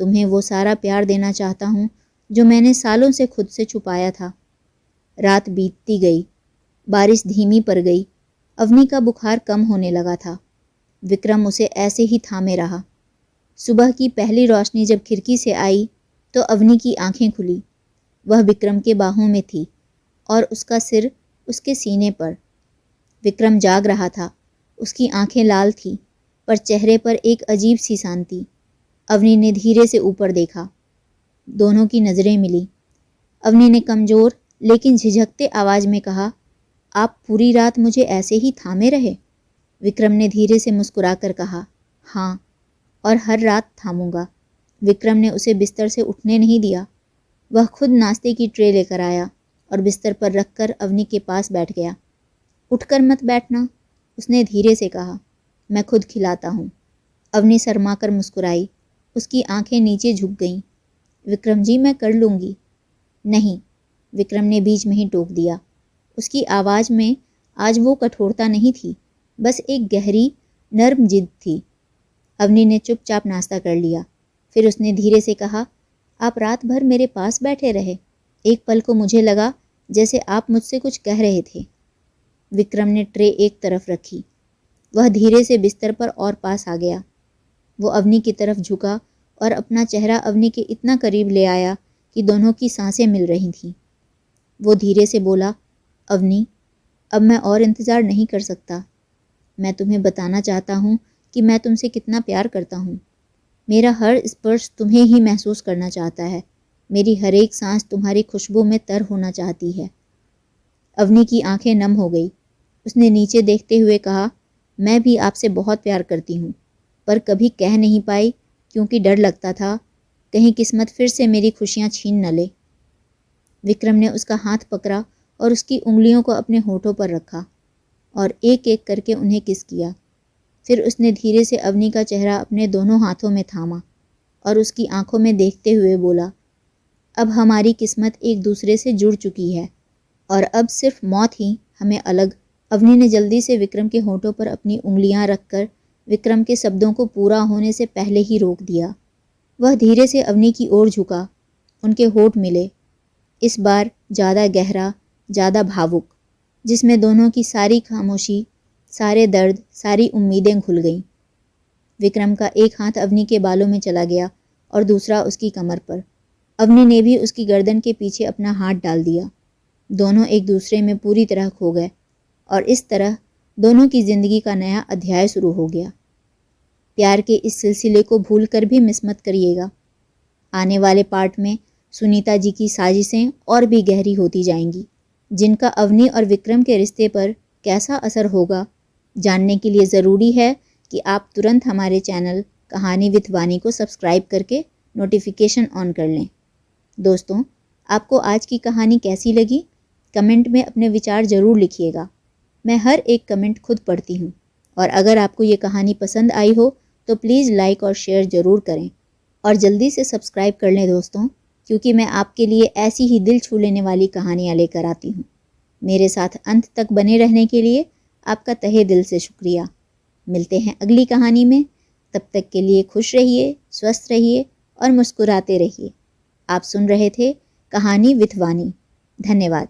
तुम्हें वो सारा प्यार देना चाहता हूँ जो मैंने सालों से खुद से छुपाया था। रात बीतती गई, बारिश धीमी पड़ गई। अवनी का बुखार कम होने लगा था। विक्रम उसे ऐसे ही थामे रहा। सुबह की पहली रोशनी जब खिड़की से आई तो अवनी की आंखें खुली। वह विक्रम के बाहों में थी और उसका सिर उसके सीने पर। विक्रम जाग रहा था। उसकी आंखें लाल थीं, पर चेहरे पर एक अजीब सी शांति। अवनी ने धीरे से ऊपर देखा। दोनों की नज़रें मिली। अवनी ने कमज़ोर लेकिन झिझकते आवाज़ में कहा, आप पूरी रात मुझे ऐसे ही थामे रहे? विक्रम ने धीरे से मुस्कुराकर कहा, हाँ, और हर रात थामूंगा। विक्रम ने उसे बिस्तर से उठने नहीं दिया। वह खुद नाश्ते की ट्रे लेकर आया और बिस्तर पर रखकर अवनी के पास बैठ गया। उठकर मत बैठना, उसने धीरे से कहा, मैं खुद खिलाता हूँ। अवनी शर्माकर मुस्कुराई। उसकी आंखें नीचे झुक गईं। विक्रम जी, मैं कर लूँगी। नहीं, विक्रम ने बीच में ही टोक दिया। उसकी आवाज़ में आज वो कठोरता नहीं थी, बस एक गहरी नर्म जिद थी। अवनी ने चुपचाप नाश्ता कर लिया। फिर उसने धीरे से कहा, आप रात भर मेरे पास बैठे रहे। एक पल को मुझे लगा जैसे आप मुझसे कुछ कह रहे थे। विक्रम ने ट्रे एक तरफ रखी। वह धीरे से बिस्तर पर और पास आ गया। वो अवनी की तरफ झुका और अपना चेहरा अवनी के इतना करीब ले आया कि दोनों की सांसें मिल रही थीं। वो धीरे से बोला, अवनी, अब मैं और इंतज़ार नहीं कर सकता। मैं तुम्हें बताना चाहता हूँ कि मैं तुमसे कितना प्यार करता हूँ। मेरा हर स्पर्श तुम्हें ही महसूस करना चाहता है। मेरी हर एक सांस तुम्हारी खुशबू में तर होना चाहती है। अवनी की आंखें नम हो गई। उसने नीचे देखते हुए कहा, मैं भी आपसे बहुत प्यार करती हूँ, पर कभी कह नहीं पाई क्योंकि डर लगता था कहीं किस्मत फिर से मेरी खुशियाँ छीन न ले। विक्रम ने उसका हाथ पकड़ा और उसकी उंगलियों को अपने होठों पर रखा और एक एक करके उन्हें किस किया। फिर उसने धीरे से अवनी का चेहरा अपने दोनों हाथों में थामा और उसकी आंखों में देखते हुए बोला, अब हमारी किस्मत एक दूसरे से जुड़ चुकी है और अब सिर्फ मौत ही हमें अलग। अवनी ने जल्दी से विक्रम के होठों पर अपनी उंगलियां रखकर विक्रम के शब्दों को पूरा होने से पहले ही रोक दिया। वह धीरे से अवनी की ओर झुका। उनके होठ मिले, इस बार ज़्यादा गहरा, ज़्यादा भावुक, जिसमें दोनों की सारी खामोशी, सारे दर्द, सारी उम्मीदें घुल गईं। विक्रम का एक हाथ अवनी के बालों में चला गया और दूसरा उसकी कमर पर। अवनी ने भी उसकी गर्दन के पीछे अपना हाथ डाल दिया। दोनों एक दूसरे में पूरी तरह खो गए और इस तरह दोनों की ज़िंदगी का नया अध्याय शुरू हो गया। प्यार के इस सिलसिले को भूल कर भी मिस मत करिएगा। आने वाले पार्ट में सुनीता जी की साजिशें और भी गहरी होती जाएंगी, जिनका अवनी और विक्रम के रिश्ते पर कैसा असर होगा, जानने के लिए ज़रूरी है कि आप तुरंत हमारे चैनल कहानी विथ वानी को सब्सक्राइब करके नोटिफिकेशन ऑन कर लें। दोस्तों, आपको आज की कहानी कैसी लगी? कमेंट में अपने विचार ज़रूर लिखिएगा। मैं हर एक कमेंट खुद पढ़ती हूँ और अगर आपको ये कहानी पसंद आई हो तो प्लीज़ लाइक और शेयर ज़रूर करें और जल्दी से सब्सक्राइब कर लें दोस्तों, क्योंकि मैं आपके लिए ऐसी ही दिल छू लेने वाली कहानियाँ लेकर आती हूँ। मेरे साथ अंत तक बने रहने के लिए आपका तहे दिल से शुक्रिया। मिलते हैं अगली कहानी में। तब तक के लिए खुश रहिए, स्वस्थ रहिए और मुस्कुराते रहिए। आप सुन रहे थे कहानी विथ वानी। धन्यवाद।